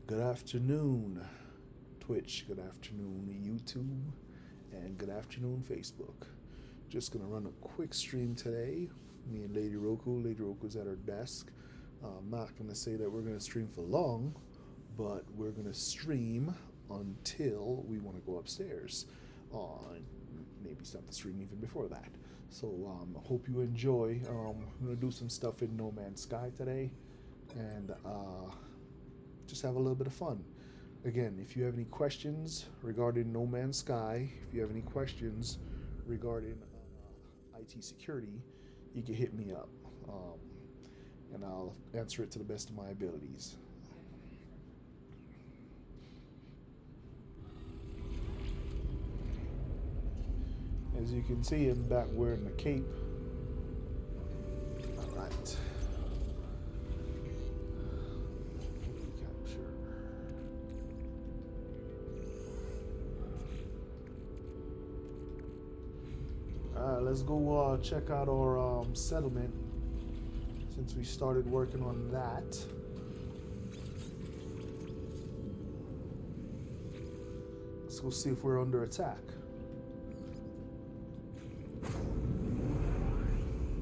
Good afternoon, Twitch. Good afternoon, YouTube. And good afternoon, Facebook. Just gonna run a quick stream today. Me and Lady Roku. Lady Roku's at her desk. I'm not gonna say that we're gonna stream for long, but we're gonna stream until we want to go upstairs. Maybe start the stream even before that. So I hope you enjoy. I'm gonna do some stuff in No Man's Sky today, and just have a little bit of fun. Again, if you have any questions regarding No Man's Sky, if you have any questions regarding IT security, you can hit me up, and I'll answer it to the best of my abilities. As you can see, I'm back wearing the cape. All right. Capture. All right, let's go check out our settlement since we started working on that. Let's go see if we're under attack.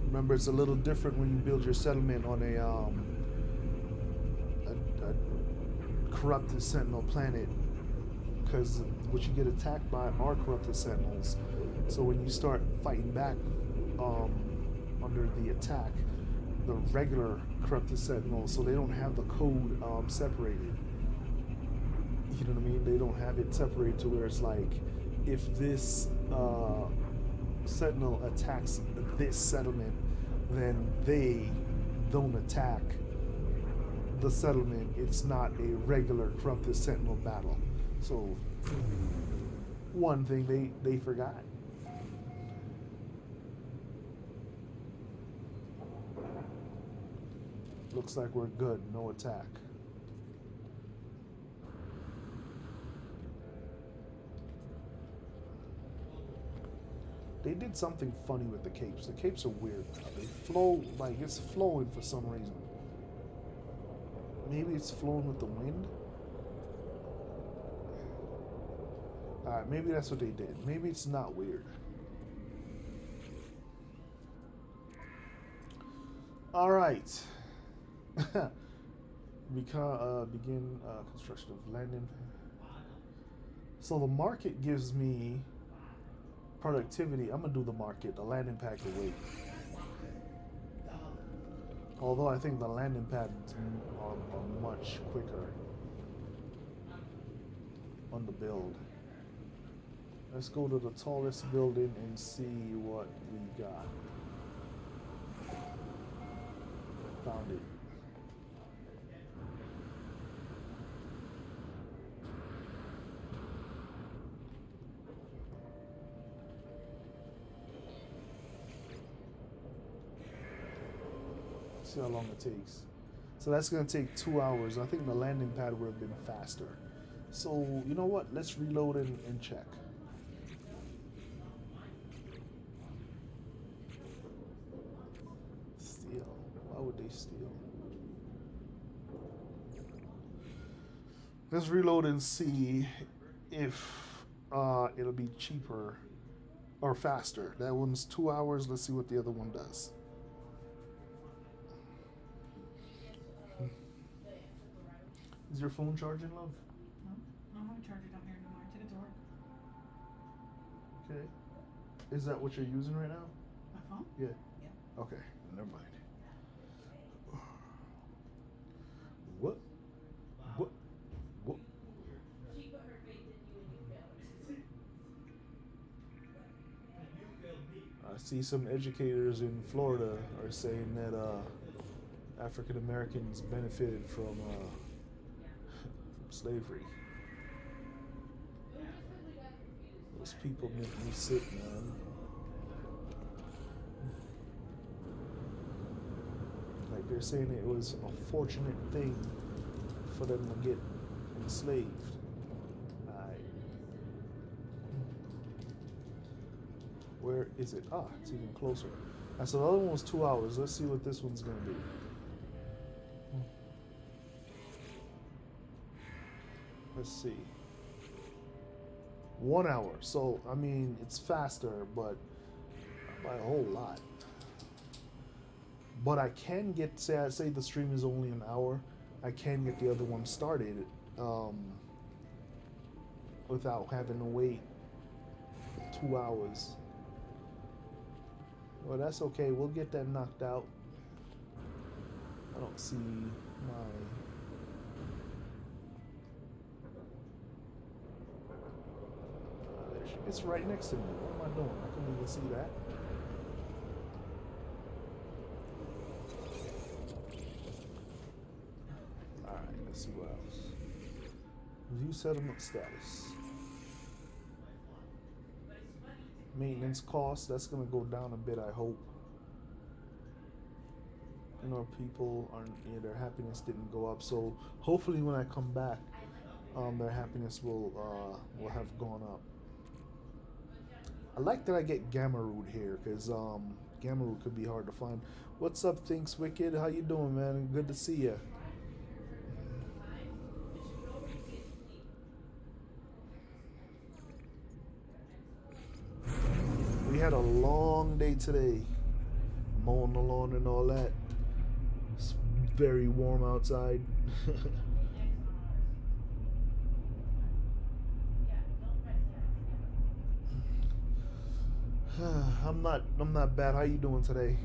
Remember, it's a little different when you build your settlement on a corrupted sentinel planet, because what you get attacked by are corrupted sentinels. So when you start fighting back under the attack, the regular corrupted sentinels, so they don't have the code separated. You know what I mean? They don't have it separated to where it's like, if this sentinel attacks this settlement, then they don't attack the settlement. It's not a regular corrupted sentinel battle. So one thing they forgot. Looks like we're good. No attack. They did something funny with the capes. The capes are weird now. They flow, like it's flowing for some reason. Maybe it's flowing with the wind? Alright, maybe that's what they did. Maybe it's not weird. Alright. Begin construction of landing. So the market gives me productivity. I'm gonna do the market. The landing pad can wait. Although I think the landing pads are much quicker on the build. Let's go to the tallest building and see what we got. Found it. See how long it takes. So that's going to take 2 hours. I think the landing pad would have been faster. So, you know what? Let's reload and check. Steal. Why would they steal? Let's reload and see if it'll be cheaper or faster. That one's 2 hours. Let's see what the other one does. Is your phone charging, love? No, I don't have a charger down here anymore. I took it to work. Okay. Is that what you're using right now? My phone? Yeah. Yeah. Okay. Never mind. What? What? What? I see some educators in Florida are saying that African Americans benefited from slavery. Those people make me sick, man. Like they're saying it was a fortunate thing for them to get enslaved. Where is it? Ah, it's even closer. So the other one was 2 hours. Let's see what this one's gonna be. Let's see. 1 hour. So I mean, it's faster, but not by a whole lot. But I can get say the stream is only an hour. I can get the other one started without having to wait 2 hours. Well, that's okay. We'll get that knocked out. I don't see my. There she, it's right next to me. What am I doing? I couldn't even see that. Alright, let's see what else. Review settlement status. Maintenance costs, that's going to go down a bit, I hope. You know, people aren't, yeah, their happiness didn't go up, so hopefully when I come back, their happiness will have gone up. I like that I get Gamma Root here, because Gamma Root could be hard to find. What's up, Thinks Wicked? How you doing, man? Good to see you. We had a long day today, mowing the lawn and all that. It's very warm outside. I'm not bad. How you doing today?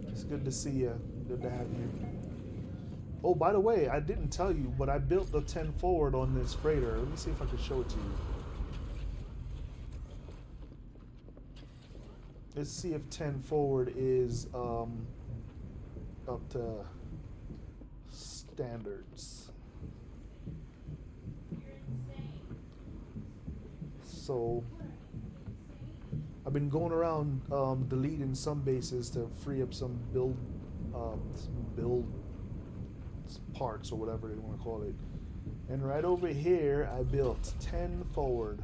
It's good to see you. Good to have you. Oh, by the way, I didn't tell you, but I built the 10 forward on this freighter. Let me see if I can show it to you. Let's see if 10 forward is up to standards. So I've been going around deleting some bases to free up some build parts or whatever they want to call it. And right over here, I built 10 forward.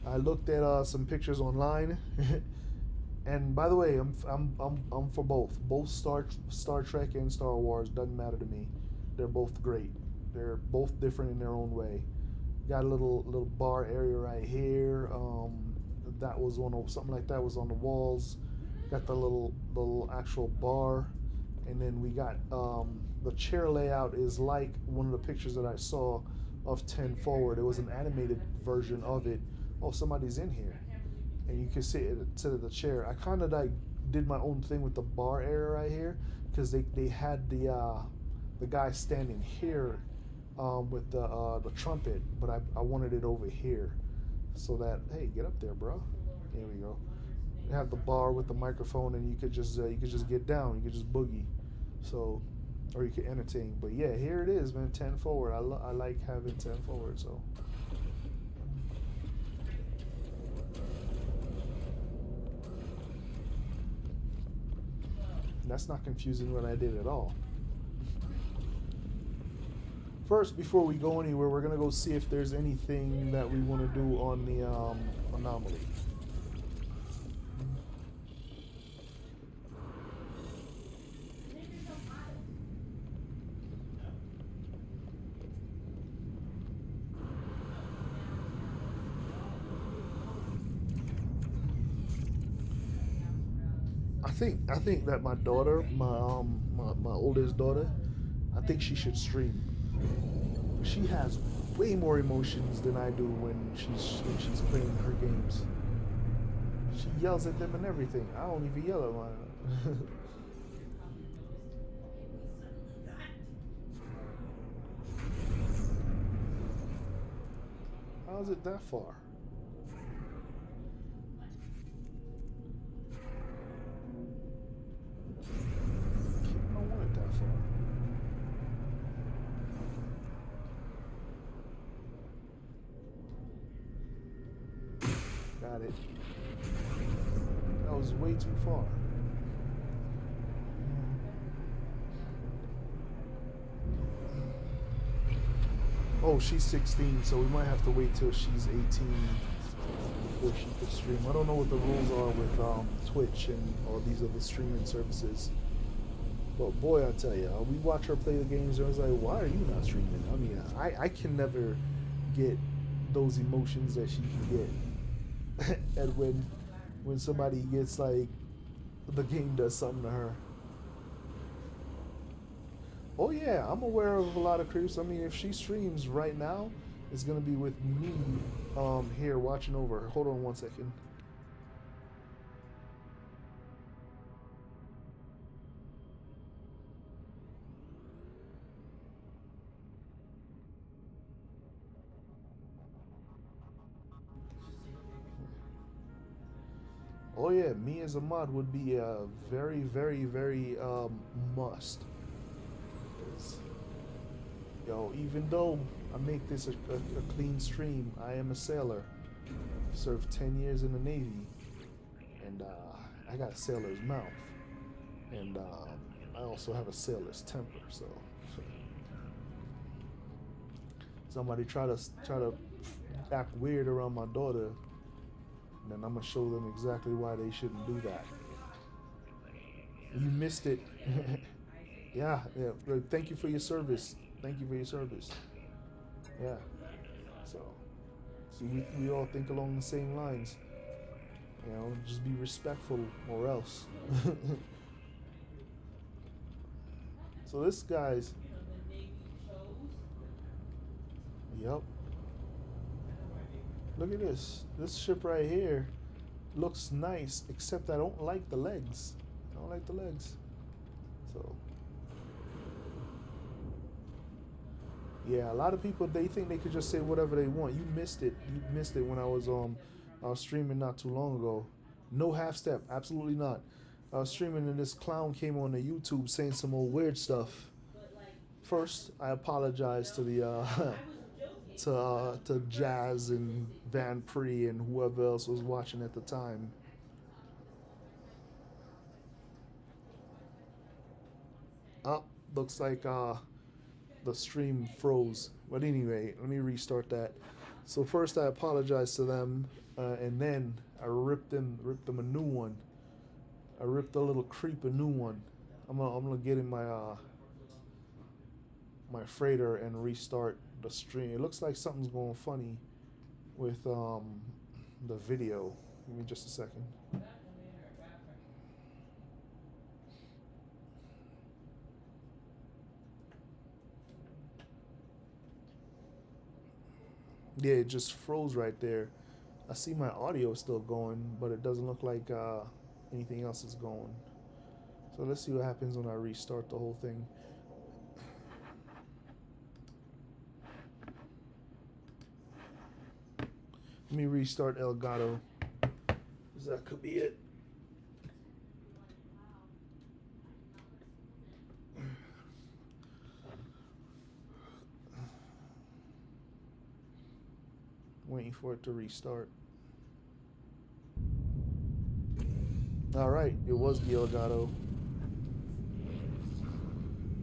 I looked at some pictures online. And by the way, I'm for both Star Trek and Star Wars. Doesn't matter to me. They're both great. They're both different in their own way. Got a little bar area right here. That was something like that was on the walls. Got the little actual bar, and then we got the chair layout is like one of the pictures that I saw of 10 forward. It was an animated version of it. Oh, somebody's in here. And you can sit at the chair. I kind of like did my own thing with the bar area right here, because they had the guy standing here with the trumpet, but I wanted it over here, so that, hey, get up there, bro. There we go. You have the bar with the microphone, and you could just get down. You could just boogie, so, or you could entertain. But yeah, here it is, man. 10 forward. I like having 10 forward. So. That's not confusing what I did at all. First, before we go anywhere, we're going to go see if there's anything that we want to do on the anomaly. I think that my daughter, my oldest daughter, I think she should stream. She has way more emotions than I do when she's playing her games. She yells at them and everything. I don't even yell at mine. How's it that far? I don't want it that far. Got it. That was way too far. Oh, she's 16, so we might have to wait till she's 18 before she could stream. I don't know what the rules are with Twitch and all these other streaming services, But boy, I tell you, we watch her play the games, and I was like, why are you not streaming? I mean, I can never get those emotions that she can get, and when somebody gets like the game does something to her. Oh yeah, I'm aware of a lot of creeps. I mean, if she streams right now, it's gonna be with me here watching over her. Hold on one second. Oh yeah, me as a mod would be a very, very, very must. 'Cause, yo, even though I make this a clean stream, I am a sailor. Served 10 years in the Navy, and I got a sailor's mouth, and I also have a sailor's temper. So somebody try to act weird around my daughter, and then I'm gonna show them exactly why they shouldn't do that. You missed it. Yeah, yeah. Thank you for your service. Thank you for your service. Yeah. So, see, we all think along the same lines. You know, just be respectful or else. So this guy's. Yep. Look at this. This ship right here looks nice, except I don't like the legs. I don't like the legs. So. Yeah, a lot of people they think they could just say whatever they want. You missed it. You missed it when I was streaming not too long ago. No half step, absolutely not. I was streaming and this clown came on the YouTube saying some old weird stuff. First, I apologize to the to Jazz and Van Pre and whoever else was watching at the time. Up, looks like the stream froze. But anyway, let me restart that. So first, I apologize to them, and then I ripped them a new one. I ripped the little creep a new one. I'm gonna get in my freighter and restart the stream. It looks like something's going funny with the video. Give me just a second. Yeah, it just froze right there. I see my audio still going, but it doesn't look like anything else is going. So let's see what happens when I restart the whole thing. Let me restart Elgato. That could be it. Waiting for it to restart. Alright, it was the Elgato.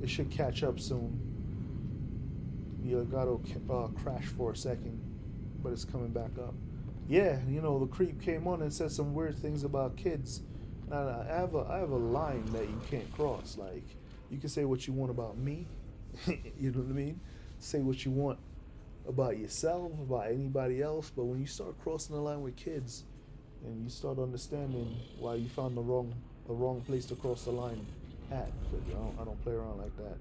It should catch up soon. The Elgato crashed for a second, but it's coming back up. Yeah, you know, the creep came on and said some weird things about kids. And I have a line that you can't cross. Like, you can say what you want about me. You know what I mean? Say what you want about yourself, about anybody else, but when you start crossing the line with kids, and you start understanding why you found the wrong place to cross the line at, because I don't play around like that.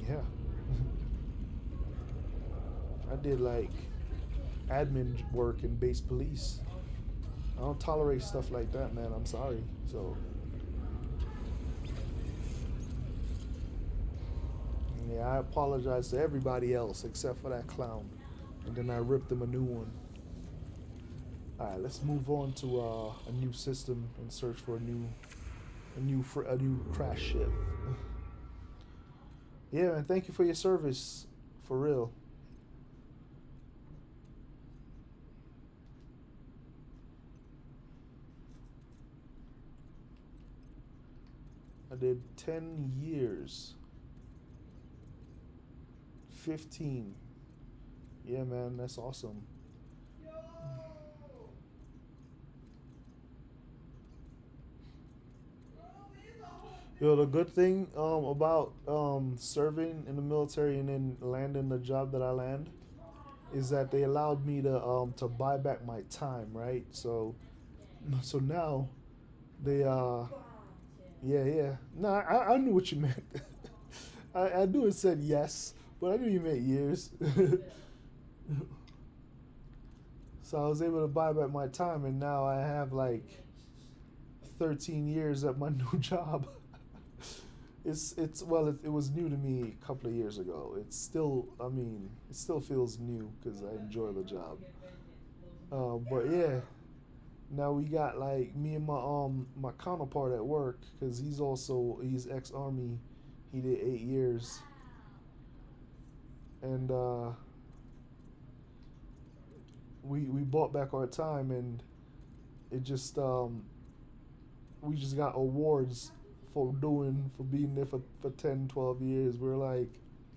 Yeah. I did like admin work in base police. I don't tolerate stuff like that, man. I'm sorry. So yeah, I apologize to everybody else except for that clown, and then I ripped them a new one. All right, let's move on to a new system and search for a new crash ship. Yeah, man. Thank you for your service, for real. I did 10 years. 15. Yeah, man, that's awesome. Yo, the good thing about serving in the military and then landing the job that I land is that they allowed me to buy back my time, right? So now they yeah, yeah. No, I knew what you meant. I knew it said yes, but I knew you meant years. So I was able to buy back my time, and now I have like 13 years at my new job. It's well, it was new to me a couple of years ago. It's still, I mean, it still feels new because I enjoy the job. But yeah, now we got like me and my counterpart at work because he's ex-army. He did 8 years, and we bought back our time, and it just we just got awards for being there for 10, 12 years. We're like,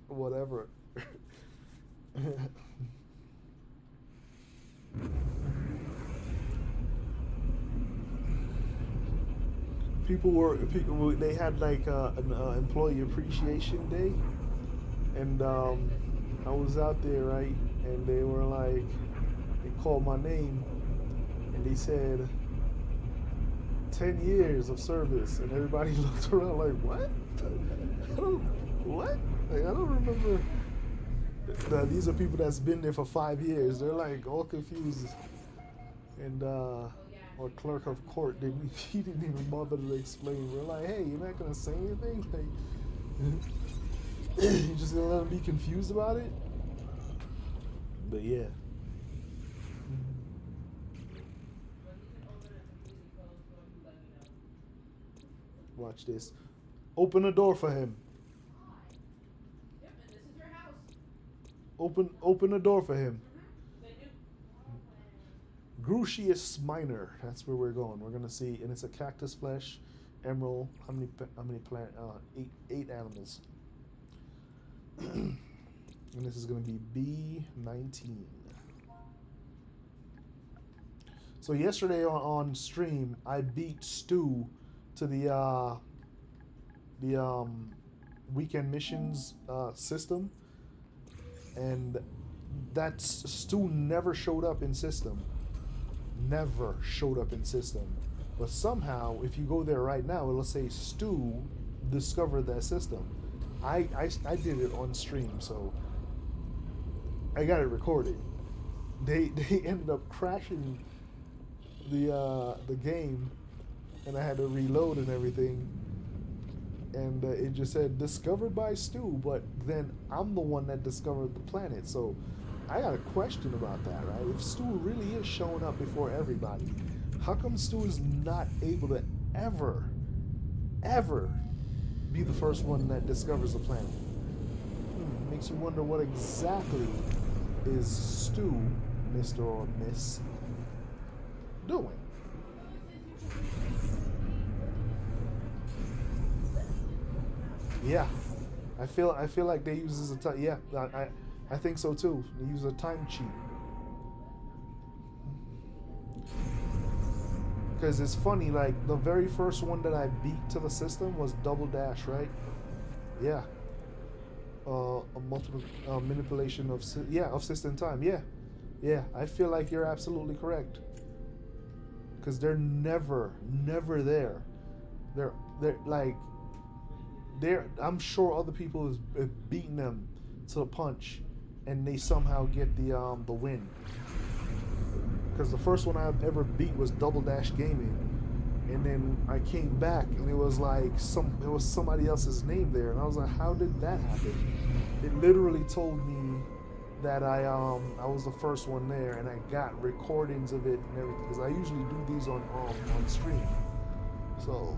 whatever. They had like an employee appreciation day, and I was out there, right, and they were like, they called my name, and they said 10 years of service, and everybody looked around like, what? I don't, what? Like, I don't remember. These are people that's been there for 5 years. They're like all confused, and our clerk of court didn't he didn't even bother to explain. We're like, hey, you're not gonna say anything? Like, you just gonna let them be confused about it? But yeah. Watch this. Open the door for him. Open the door for him. Grucius minor. That's where we're going. We're gonna see, and it's a cactus flesh, emerald. How many plant? Eight animals. And this is gonna be B19. So yesterday on stream, I beat Stu to the weekend missions system, and that Stu never showed up in system. Never showed up in system. But somehow, if you go there right now, it'll say Stu discovered that system. I did it on stream, so I got it recorded. They ended up crashing the game, and I had to reload and everything. And it just said discovered by Stu, but then I'm the one that discovered the planet. So I got a question about that, right? If Stu really is showing up before everybody, how come Stu is not able to ever be the first one that discovers the planet? Makes you wonder what exactly is Stu, Mr. or Miss, doing? Yeah, I feel like they use this as a time. Yeah, I think so too. They use a time cheat. Because it's funny, like the very first one that I beat to the system was Double Dash, right? Yeah. A multiple manipulation of of system time. Yeah, yeah. I feel like you're absolutely correct. Because they're never there. They're like I'm sure other people have beaten them to the punch, and they somehow get the win. Because the first one I ever beat was Double Dash Gaming, and then I came back and it was like somebody else's name there, and I was like, how did that happen? It literally told me that I was the first one there, and I got recordings of it and everything, because I usually do these on stream. So.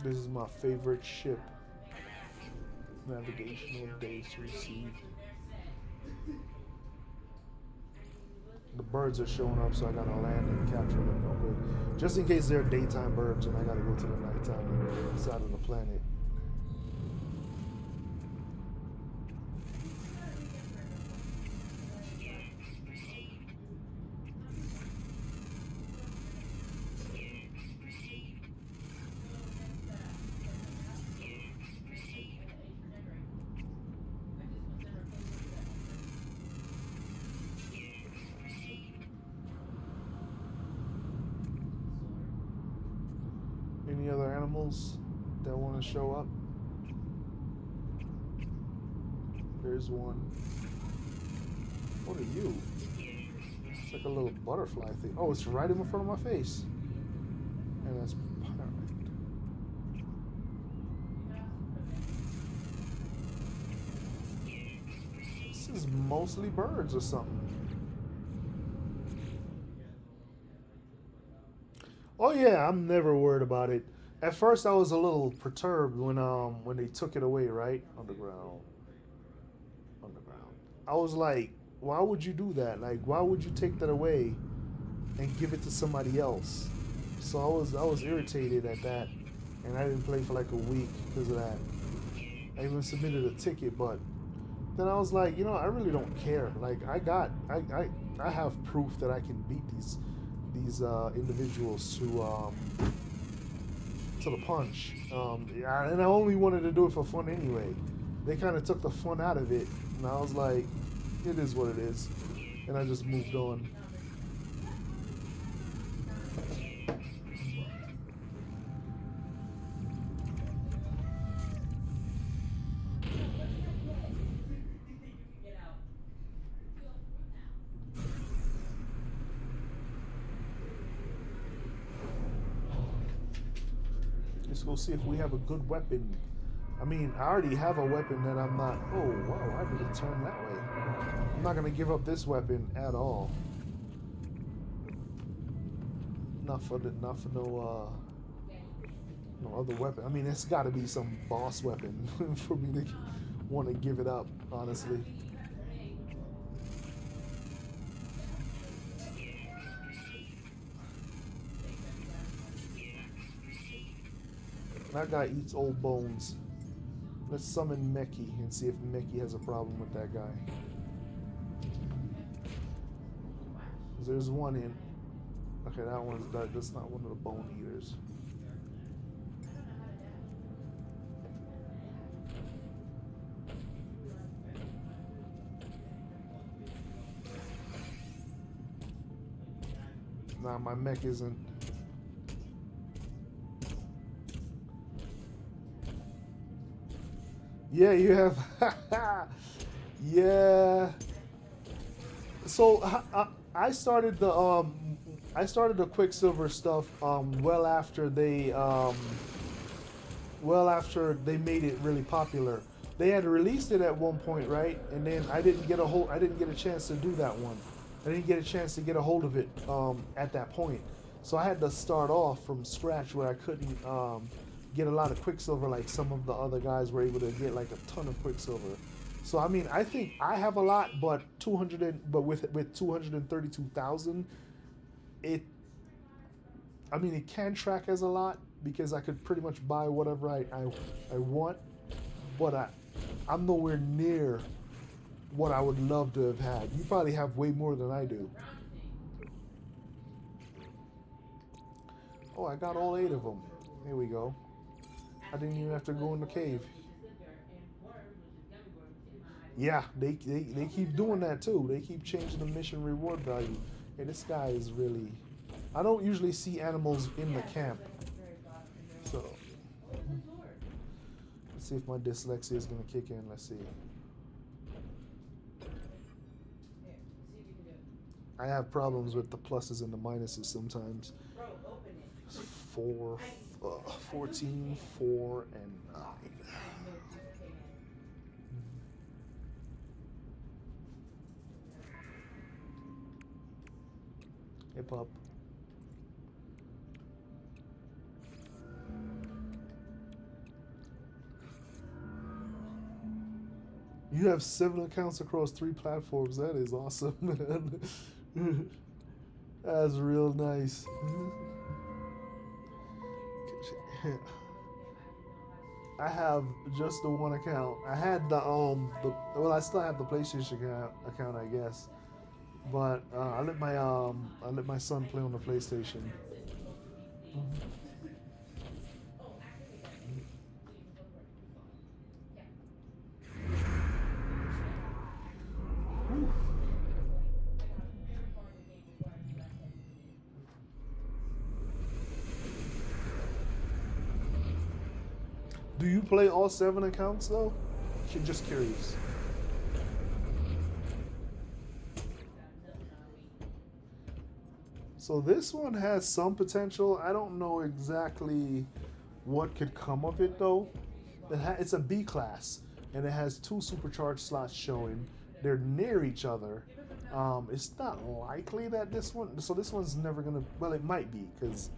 This is my favorite ship. Navigational days received. The birds are showing up, so I gotta land and capture them real quick. Just in case they're daytime birds and I gotta go to the nighttime side of the planet. Any other animals that want to show up? There's one. What are you? It's like a little butterfly thing. Oh, it's right in front of my face. And that's pirate. This is mostly birds or something. Oh yeah, I'm never worried about it. At first, I was a little perturbed when they took it away. Right, underground, underground. I was like, why would you do that? Like, why would you take that away and give it to somebody else? So I was irritated at that, and I didn't play for like a week because of that. I even submitted a ticket, but then I was like, I really don't care. Like, I have proof that I can beat these individuals to the punch. And I only wanted to do it for fun anyway. They kind of took the fun out of it, and I was like, it is what it is, and I just moved on. Let's go see if we have a good weapon. I mean, I already have a weapon that I'm not. Oh, wow, why did it turn that way? I'm not going to give up this weapon at all. Not for no other weapon. I mean, it's got to be some boss weapon for me to want to give it up, honestly. That guy eats old bones. Let's summon Meki and see if Meki has a problem with that guy. There's one in. Okay, that's not one of the bone eaters. Nah, my mech isn't. Yeah, you have. Yeah. So I started the Quicksilver stuff well after they made it really popular. They had released it at one point, right? And then I didn't get a chance to do that one. I didn't get a chance to get a hold of it at that point. So I had to start off from scratch where I couldn't get a lot of Quicksilver like some of the other guys were able to get like a ton of Quicksilver. So I mean, I think I have a lot, but with 232,000, it can track as a lot because I could pretty much buy whatever I want, but I'm nowhere near what I would love to have had. You probably have way more than I do. Oh, I got all 8 of them. Here we go. I didn't even have to go in the cave. Yeah, they keep doing that too. They keep changing the mission reward value. Hey, this guy is really... I don't usually see animals in the camp. So, let's see if my dyslexia is going to kick in. Let's see. I have problems with the pluses and the minuses sometimes. 14, 4, and 9. Hey, pup. You have 7 accounts across 3 platforms. That is awesome, man. That's real nice. I have just the one account. I had well, I still have the PlayStation account, I guess. But I let my son play on the PlayStation. Do you play all 7 accounts though? Just curious. So this one has some potential. I don't know exactly what could come of it though. It's a B class, and it has 2 supercharged slots showing. They're near each other. It's not likely that this one. So this one's never gonna. Well, it might be because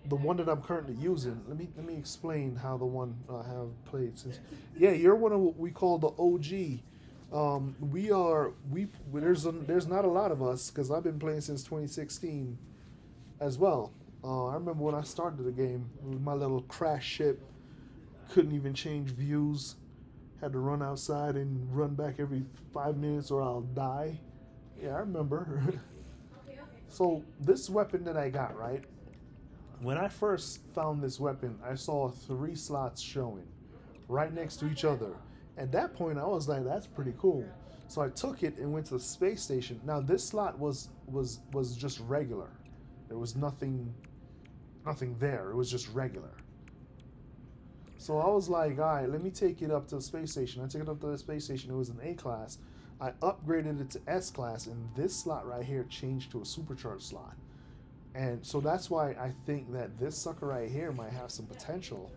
the one that I'm currently using. Let me explain how the one I have played since. Yeah, you're one of what we call the OG. There's not a lot of us because I've been playing since 2016 as well. I remember when I started the game with my little crash ship, couldn't even change views, had to run outside and run back every 5 minutes or I'll die. Yeah, I remember. So this weapon that I got, right? When I first found this weapon, I saw 3 slots showing right next to each other. At that point, I was like, "That's pretty cool." So I took it and went to the space station. Now this slot was just regular. There was nothing there. It was just regular. So I was like, "All right, let me take it up to the space station." I took it up to the space station. It was an A class. I upgraded it to S class, and this slot right here changed to a supercharged slot. And so that's why I think that this sucker right here might have some potential.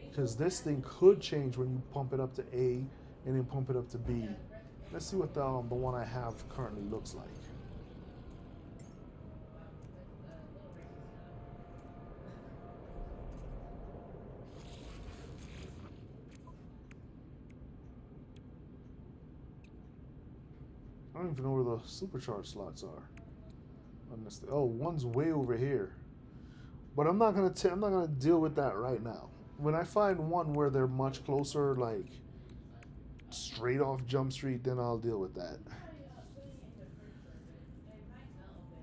Because this thing could change when you pump it up to A and then pump it up to B. Let's see what the one I have currently looks like. I don't even know where the supercharged slots are. Oh, one's way over here. But I'm not gonna deal with that right now. When I find one where they're much closer, like straight off Jump Street, then I'll deal with that.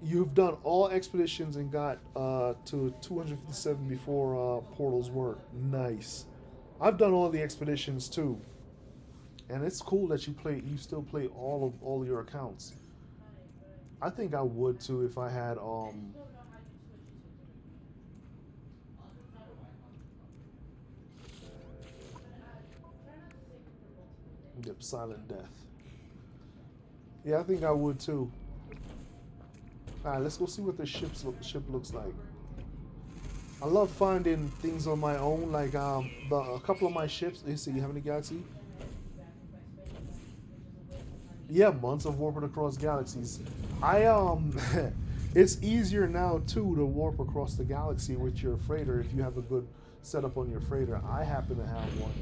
You've done all expeditions and got to 257 before portals work. Nice. I've done all the expeditions too, and it's cool that you still play all your accounts. I think I would too if I had Yep, Silent Death. Yeah, I think I would too. All right, let's go see what the ship looks like. I love finding things on my own, like a couple of my ships. Let's see, you have any galaxy? Yeah, months of warping across galaxies. It's easier now too to warp across the galaxy with your freighter if you have a good setup on your freighter. I happen to have one,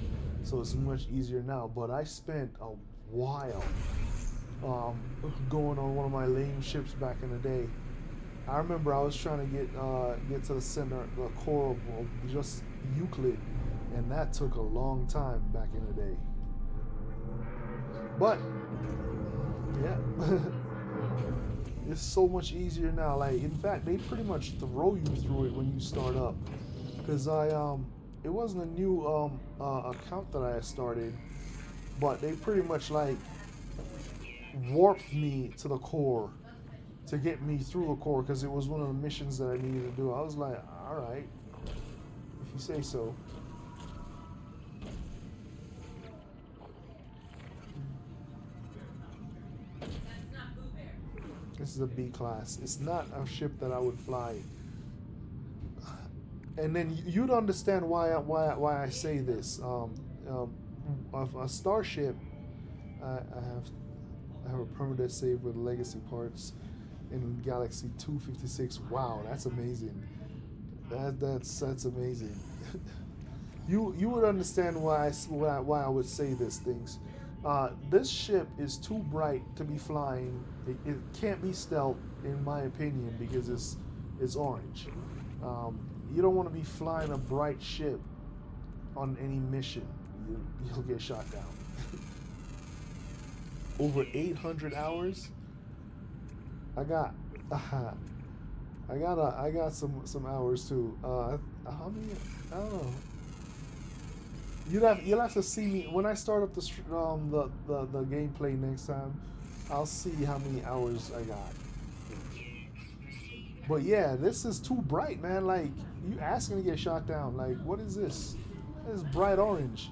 so it's much easier now. But I spent a while going on one of my lame ships back in the day. I remember I was trying to get to the center, the core of just Euclid, and that took a long time back in the day. But yeah, it's so much easier now. Like in fact, they pretty much throw you through it when you start up. Cause it wasn't a new account that I started, but they pretty much like warped me to the core to get me through the core because it was one of the missions that I needed to do. I was like, all right, if you say so. This is a B class. It's not a ship that I would fly. And then you'd understand why I say this. A starship, I have a permanent save with legacy parts in Galaxy 256. Wow, that's amazing. That's amazing. You would understand why I would say these things. This ship is too bright to be flying. It can't be stealth, in my opinion, because it's orange. You don't want to be flying a bright ship on any mission. You'll get shot down. Over 800 hours. I got, I got some hours too. How many? I don't know. You'll have to see me when I start up the gameplay next time. I'll see how many hours I got. But yeah, this is too bright, man. Like, you asking to get shot down. Like, what is this? This is bright orange.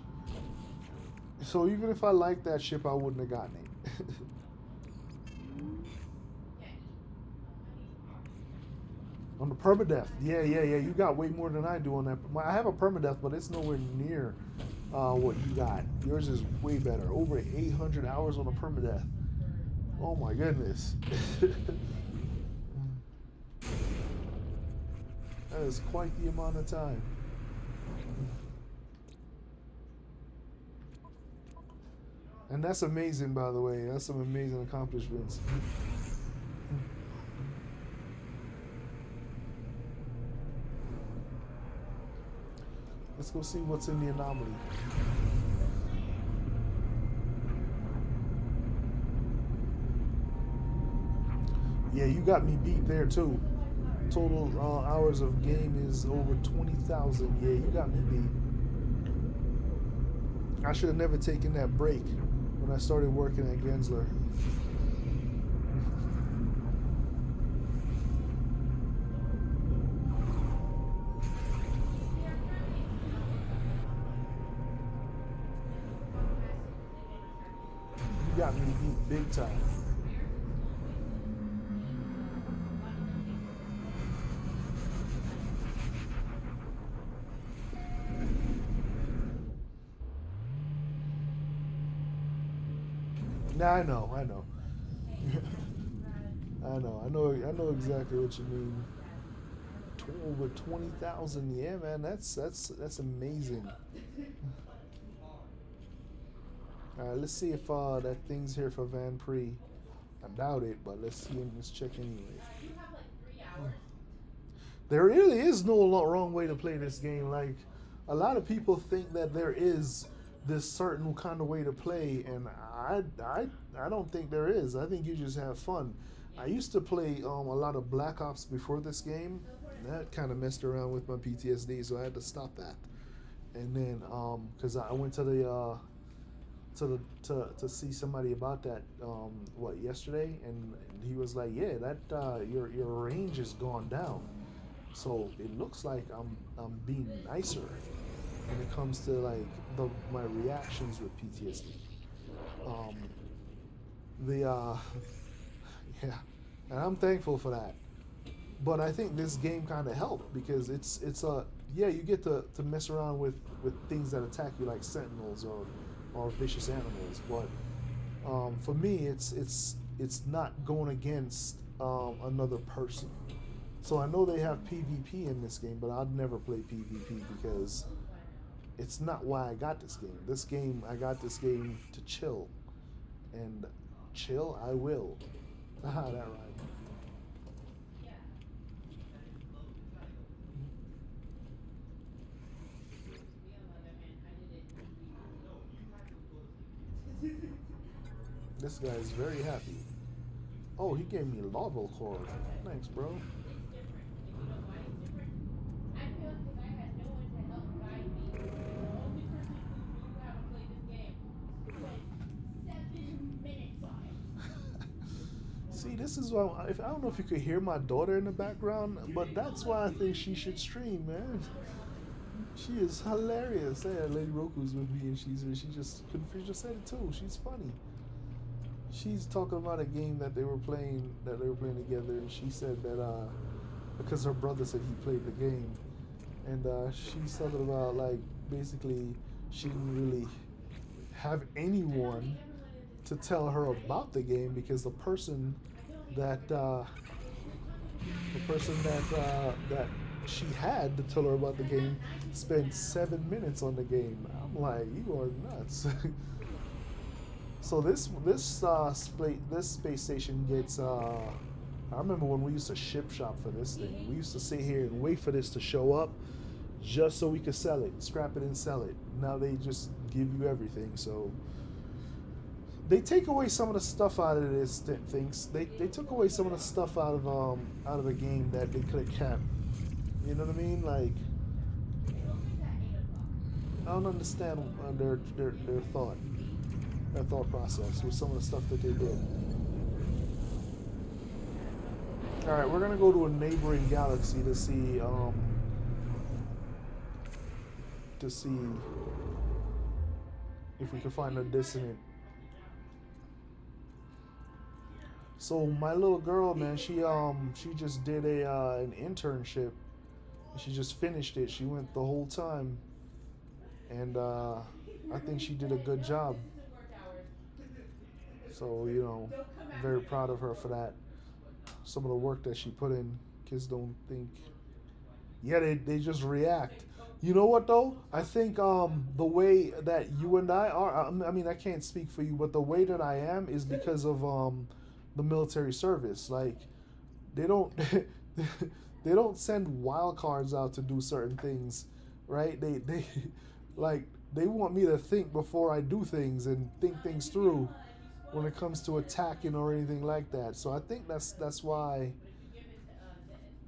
So even if I liked that ship, I wouldn't have gotten it. On the permadeath, yeah. You got way more than I do on that. I have a permadeath, but it's nowhere near what you got. Yours is way better. Over 800 hours on a permadeath. Oh my goodness. That is quite the amount of time. And that's amazing, by the way. That's some amazing accomplishments. Let's go see what's in the anomaly. Yeah, you got me beat there too. Total hours of game is over 20,000. Yeah, you got me beat. I should have never taken that break when I started working at Gensler. You got me beat big time. Nah, I know. I know exactly what you mean. Over 20,000, yeah, man. That's amazing. All right, let's see if that thing's here for Van Pre. I doubt it, but let's see. Let's check anyway. There really is no wrong way to play this game. Like, a lot of people think that there is this certain kind of way to play, and I don't think there is. I think you just have fun. I used to play a lot of Black Ops before this game. That kind of messed around with my PTSD, so I had to stop that. And then because I went to the to see somebody about that yesterday, and he was like, yeah, that your range has gone down, so it looks like I'm being nicer when it comes to like my reactions with PTSD. Yeah, and I'm thankful for that. But I think this game kind of helped because it's you get to mess around with things that attack you like sentinels or vicious animals. But for me, it's not going against another person. So I know they have PvP in this game, but I'd never play PvP because it's not why I got this game. I got this game to chill, and chill I will. That right. This guy is very happy. Oh, he gave me lava core. Thanks, bro. See, this is why I don't know if you could hear my daughter in the background, but that's why I think she should stream, man. She is hilarious. Yeah, Lady Roku's with me, and she just said it too. She's funny. She's talking about a game that they were playing together, and she said that because her brother said he played the game, and she's talking about like basically she didn't really have anyone to tell her about the game because the person that that she had to tell her about the game spent 7 minutes on the game. I'm like, you are nuts. So this space station gets. I remember when we used to ship shop for this thing. We used to sit here and wait for this to show up, just so we could sell it, scrap it, and sell it. Now they just give you everything. So they take away some of the stuff out of this things. They took away some of the stuff out of the game that they could have kept. You know what I mean? Like, I don't understand their thought process with some of the stuff that they did. All right, we're gonna go to a neighboring galaxy to see if we can find a dissonant. So my little girl, man, she just did an internship. She just finished it. She went the whole time, and I think she did a good job. So, you know, very proud of her for that. Some of the work that she put in, kids don't think. Yeah, they just react. You know what though? I think the way that you and I are, I mean, I can't speak for you, but the way that I am is because of the military service. Like, they don't they don't send wild cards out to do certain things, right? They like they want me to think before I do things and think things through when it comes to attacking or anything like that. So I think that's why.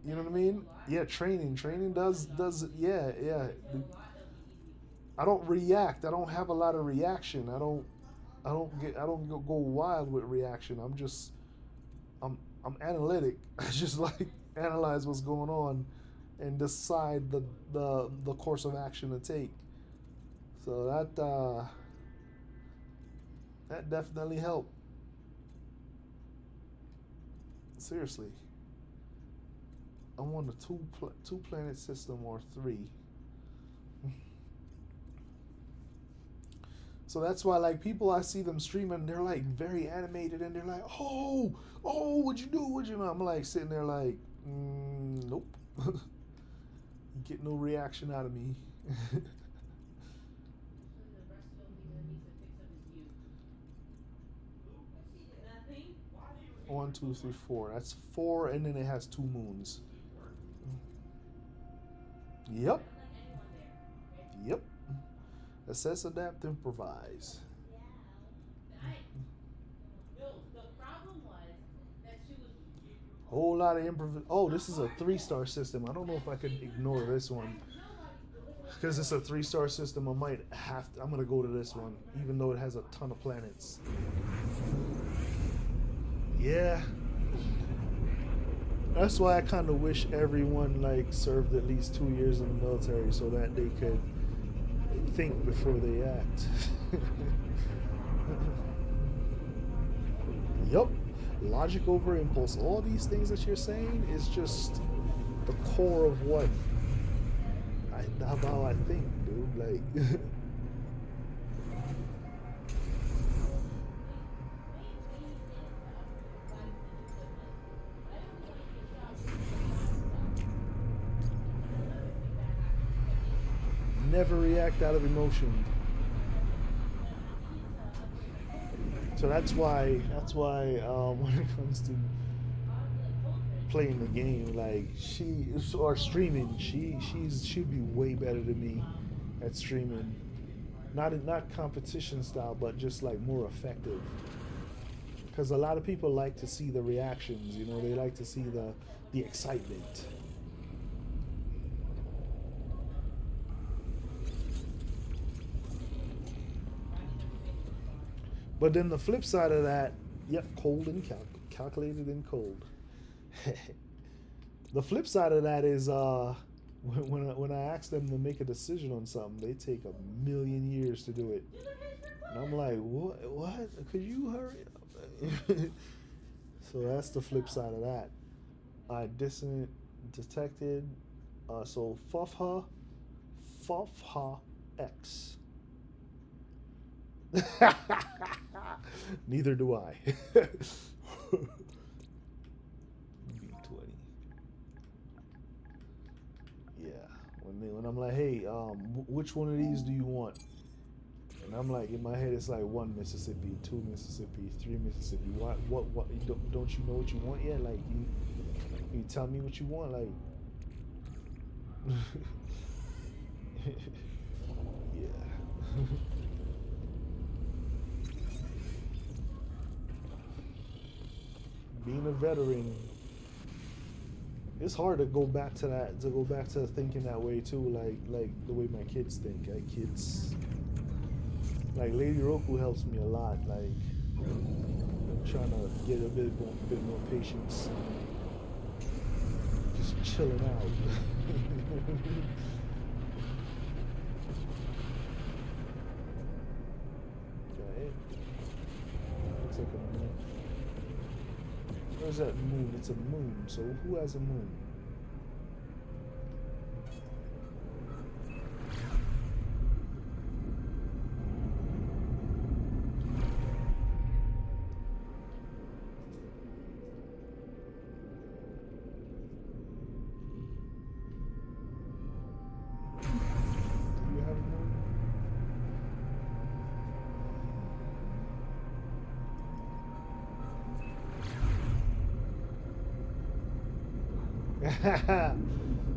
You know what I mean? Yeah, training does yeah. I don't react. I don't have a lot of reaction. I don't go wild with reaction. I'm analytic. I just like analyze what's going on and decide the course of action to take. So that definitely helped. Seriously. I want a two planet system or 3. So that's why, like, people, I see them streaming, they're like very animated and they're like, oh, what'd you do? What'd you know? I'm like sitting there like, nope. You get no reaction out of me. 1, 2, 3, 4. That's 4, and then it has 2 moons. Yep. Assess, adapt, improvise. Whole lot of improv. Oh, this is a 3-star system. I don't know if I could ignore this one because it's a 3-star system. I'm gonna go to this one, even though it has a ton of planets. Yeah. That's why I kind of wish everyone like served at least 2 years in the military so that they could think before they act. Yup. Logic over impulse. All these things that you're saying is just the core of how I think, dude. Like, never react out of emotion. So that's why when it comes to playing the game, like streaming, she'd be way better than me at streaming. Not competition style, but just like more effective. Because a lot of people like to see the reactions. You know, they like to see the excitement. But then the flip side of that, yep, cold and calculated and cold. The flip side of that is when I ask them to make a decision on something, they take 1,000,000 years to do it, and I'm like, what? Could you hurry up? So that's the flip side of that. Dissonant detected. So Fufha X. Neither do I. B20. Yeah. When I'm like, hey, which one of these do you want? And I'm like, in my head, it's like 1 Mississippi, 2 Mississippi, 3 Mississippi. What? You don't you know what you want yet? Like, you tell me what you want, like. Yeah. Being a veteran, it's hard to go back to that, to go back to thinking that way too, like the way my kids think. Like kids, like Lady Roku helps me a lot. Like I'm trying to get a bit more patience, just chilling out. Okay, looks like a moon. Where's that moon? It's a moon. So who has a moon? Do you have a moon?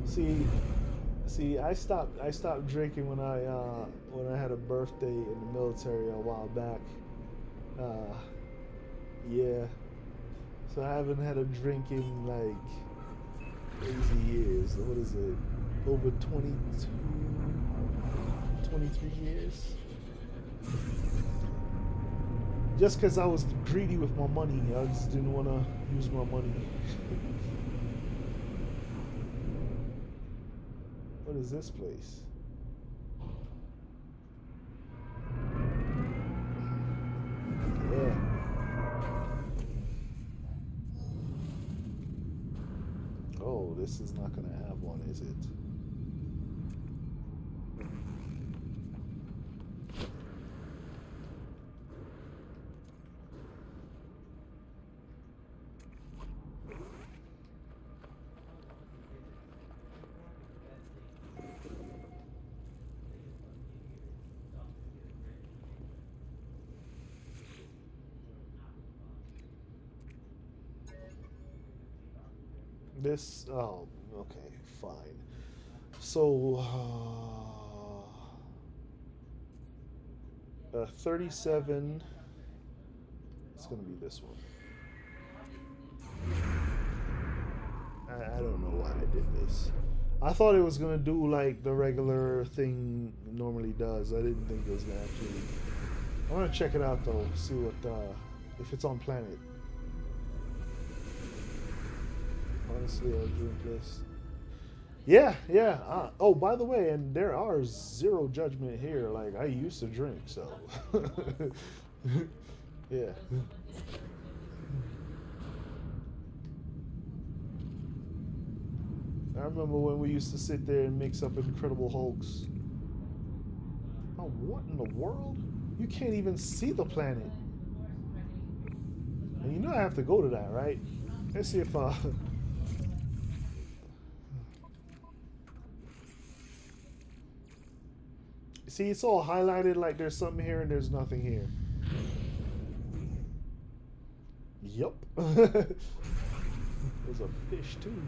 see, I stopped drinking when I had a birthday in the military a while back. Yeah, so I haven't had a drink in like crazy years. What is it? Over 22, 23 years. Just because I was greedy with my money, I just didn't want to use my money. What is this place? Yeah. Oh, this is not gonna have one, is it? This, oh, okay, fine. So, 37, it's gonna be this one. I don't know why I did this. I thought it was gonna do like the regular thing it normally does. I didn't think it was gonna actually. I wanna check it out though, see what, if it's on planet. Honestly, I'll drink this. Yeah, yeah. Oh, by the way, and there are zero judgment here. Like, I used to drink, so. Yeah. I remember when we used to sit there and mix up Incredible Hulks. Oh, what in the world? You can't even see the planet. And you know I have to go to that, right? Let's see if see, it's all highlighted like there's something here and there's nothing here. Yup. There's a fish too.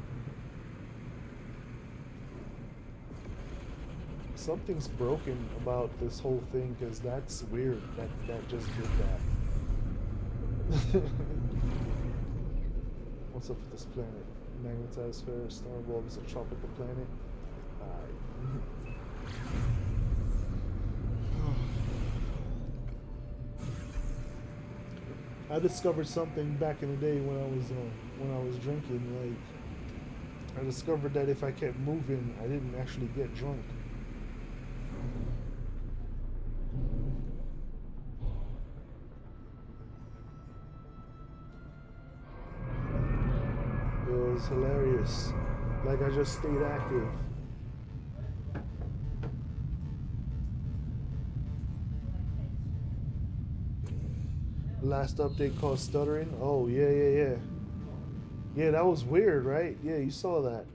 Something's broken about this whole thing because that's weird that just did that. What's up with this planet? Magnetized sphere, star bulb is a tropical planet. Alright. I discovered something back in the day when I was drinking. Like, I discovered that if I kept moving, I didn't actually get drunk. It was hilarious. Like, I just stayed active. Last update called stuttering. Oh, yeah. Yeah, that was weird, right? Yeah, you saw that.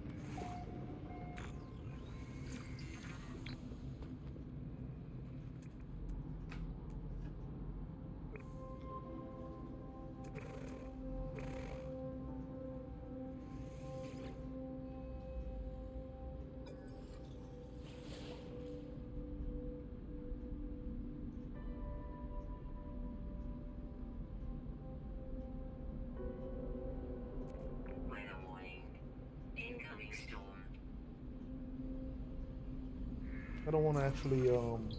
I don't want to actually I don't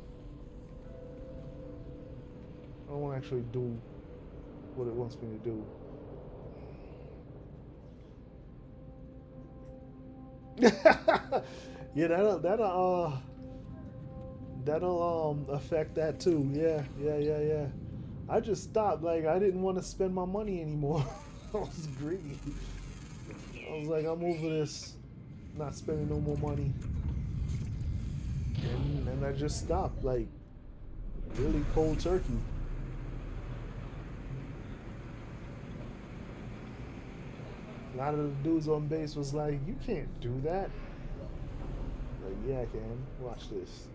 want to actually do what it wants me to do. Yeah, that'll affect that too. Yeah. I just stopped. Like I didn't want to spend my money anymore. I was greedy. I was like, I'm over this, not spending no more money, and I just stopped. Like really cold turkey. A lot of the dudes on base was like, "You can't do that." Like, yeah, I can. Watch this.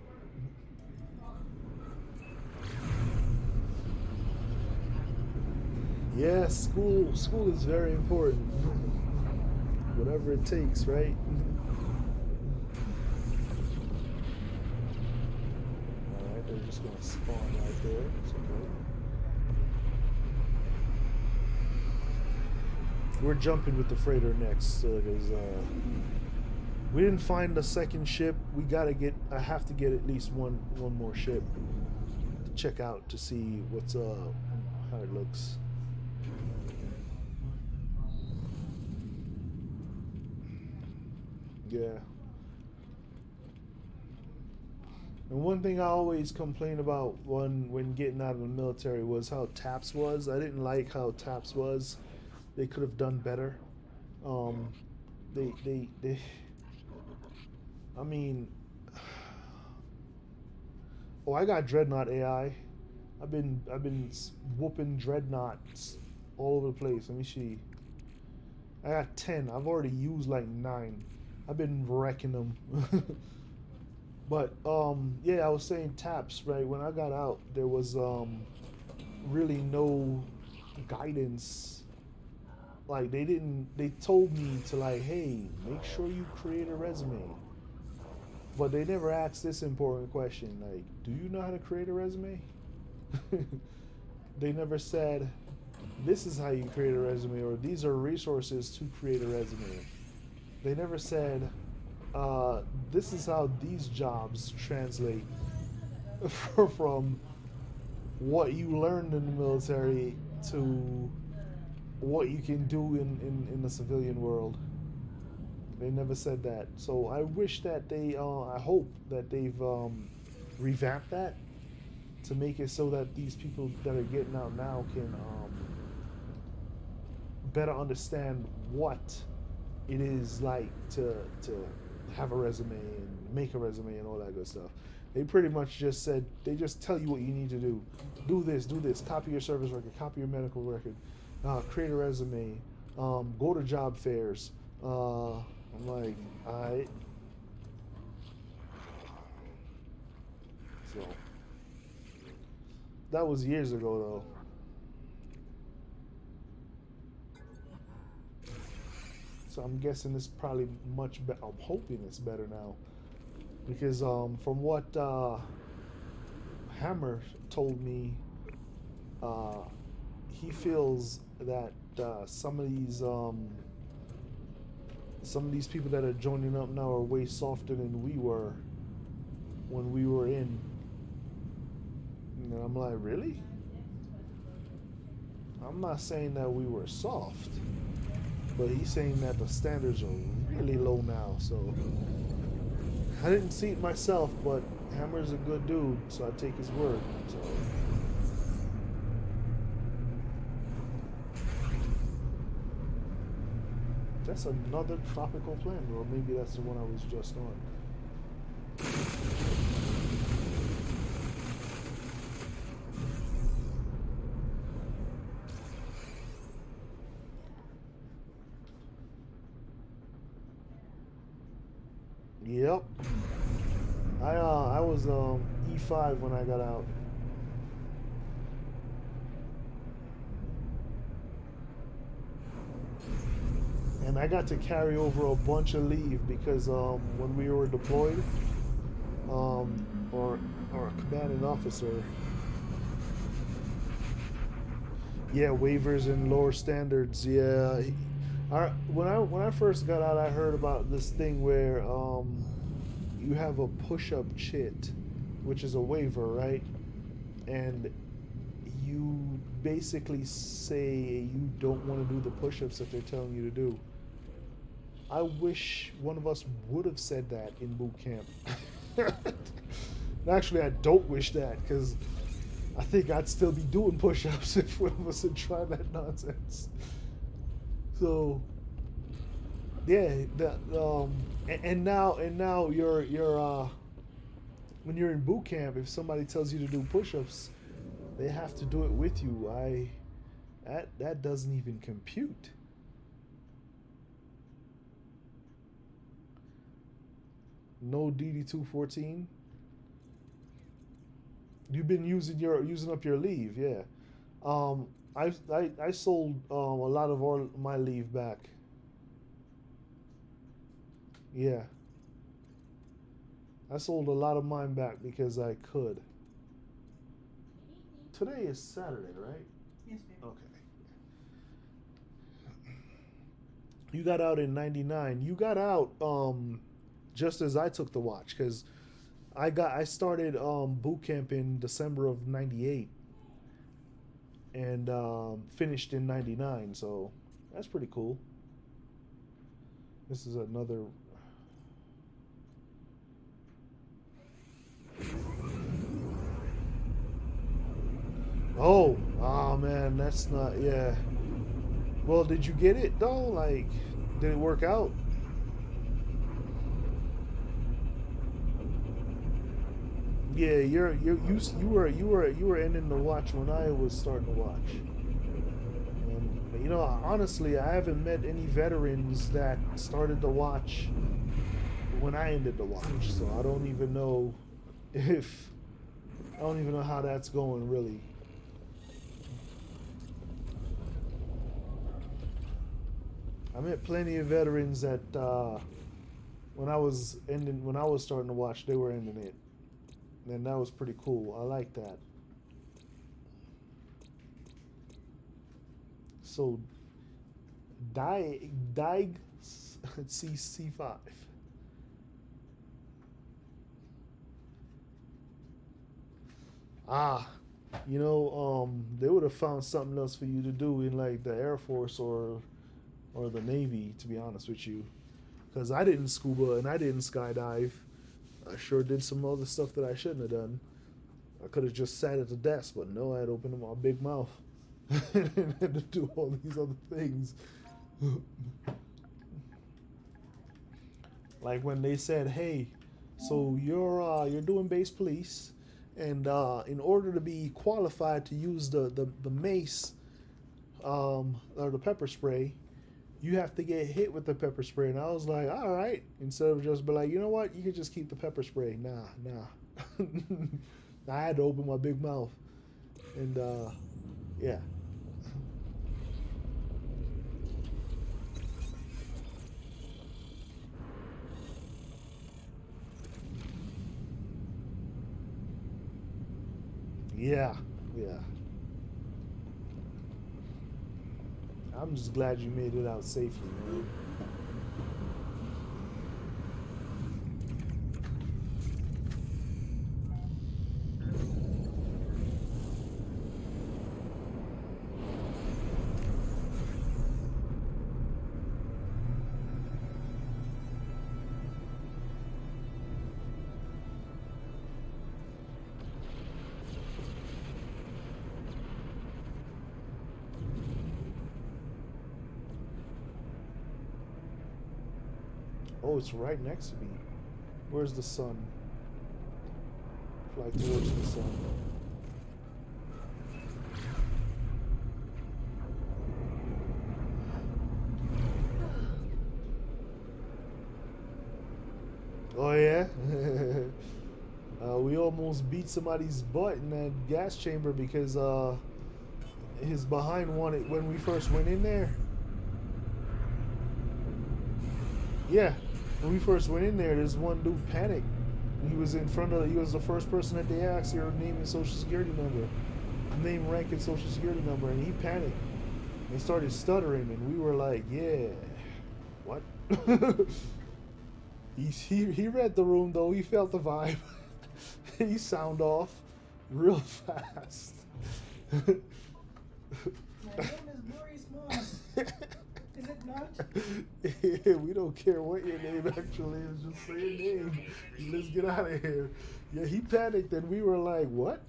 Yeah, school is very important. Whatever it takes, right? All right, they're just gonna spawn right there. It's okay. We're jumping with the freighter next because we didn't find a second ship. We gotta get. I have to get at least one more ship to check out to see what's how it looks. Yeah. And one thing I always complained about when getting out of the military was how TAPS was. I didn't like how TAPS was. They could have done better. Um, they. I mean, oh, I got Dreadnought AI. I've been whooping Dreadnoughts all over the place. Let me see. I got 10. I've already used like 9. I've been wrecking them. But yeah, I was saying TAPS, right? When I got out, there was really no guidance. Like they told me to like, hey, make sure you create a resume. But they never asked this important question, like, do you know how to create a resume? They never said, this is how you create a resume, or these are resources to create a resume. They never said, this is how these jobs translate from what you learned in the military to what you can do in the civilian world. They never said that. So I wish that I hope that they've revamped that to make it so that these people that are getting out now can better understand what it is like to have a resume and make a resume and all that good stuff. They pretty much just said, they just tell you what you need to do. Do this, copy your service record, copy your medical record, create a resume, go to job fairs. I'm like, alright. So, that was years ago though. So I'm guessing it's probably much better. I'm hoping it's better now. Because from what Hammer told me, he feels that some of these people that are joining up now are way softer than we were when we were in. And I'm like, really? I'm not saying that we were soft, but he's saying that the standards are really low now. So I didn't see it myself, but Hammer's a good dude, so I take his word. So that's another tropical planet, or maybe that's the one I was just on. Yep. I was E5 when I got out. And I got to carry over a bunch of leave because when we were deployed, or a commanding officer, yeah, waivers and lower standards. Yeah, when I first got out, I heard about this thing where you have a push-up chit, which is a waiver, right? And you basically say you don't want to do the push-ups that they're telling you to do. I wish one of us would have said that in boot camp. Actually, I don't wish that, because I think I'd still be doing push-ups if one of us had tried that nonsense. So, yeah, and now you're when you're in boot camp, if somebody tells you to do push-ups, they have to do it with you. That doesn't even compute. No DD214. You've been using up your leave, yeah. I sold a lot of my leave back. Yeah. I sold a lot of mine back because I could. Today is Saturday, right? Yes, baby. Okay. You got out in '99. You got out just as I took the watch, because I started boot camp in December of '98 and finished in '99. So that's pretty cool. This is another. Oh man, that's not, yeah. Well, did you get it though? Like, did it work out? Yeah, you were ending the watch when I was starting to watch. And honestly, I haven't met any veterans that started the watch when I ended the watch, so I don't even know how that's going really. I met plenty of veterans that when I was starting to watch, they were ending it, and that was pretty cool. I like that. So, Dig C5. They would have found something else for you to do in like the Air Force or the Navy, to be honest with you, because I didn't scuba and I didn't skydive. I sure did some other stuff that I shouldn't have done. I could have just sat at the desk, but no, I had opened my big mouth and had to do all these other things. Like when they said, "Hey, so you're doing base police, and in order to be qualified to use the mace or the pepper spray, you have to get hit with the pepper spray." And I was like, all right. Instead of just be like, you know what, you could just keep the pepper spray. Nah. I had to open my big mouth. And, yeah. Yeah. I'm just glad you made it out safely, man. Oh, it's right next to me. Where's the sun? Fly towards the sun. Oh yeah? We almost beat somebody's butt in that gas chamber because his behind wanted when we first went in there. Yeah, when we first went in there, this one dude panicked. He was he was the first person that they asked your name and social security number. Name, rank, and social security number, and he panicked. And started stuttering, and we were like, yeah, what? He read the room though. He felt the vibe. He sound off real fast. My name is Maurice Moss. Is it not? Yeah, we don't care what your name actually is. Just say your name. Let's get out of here. Yeah, he panicked and we were like, what?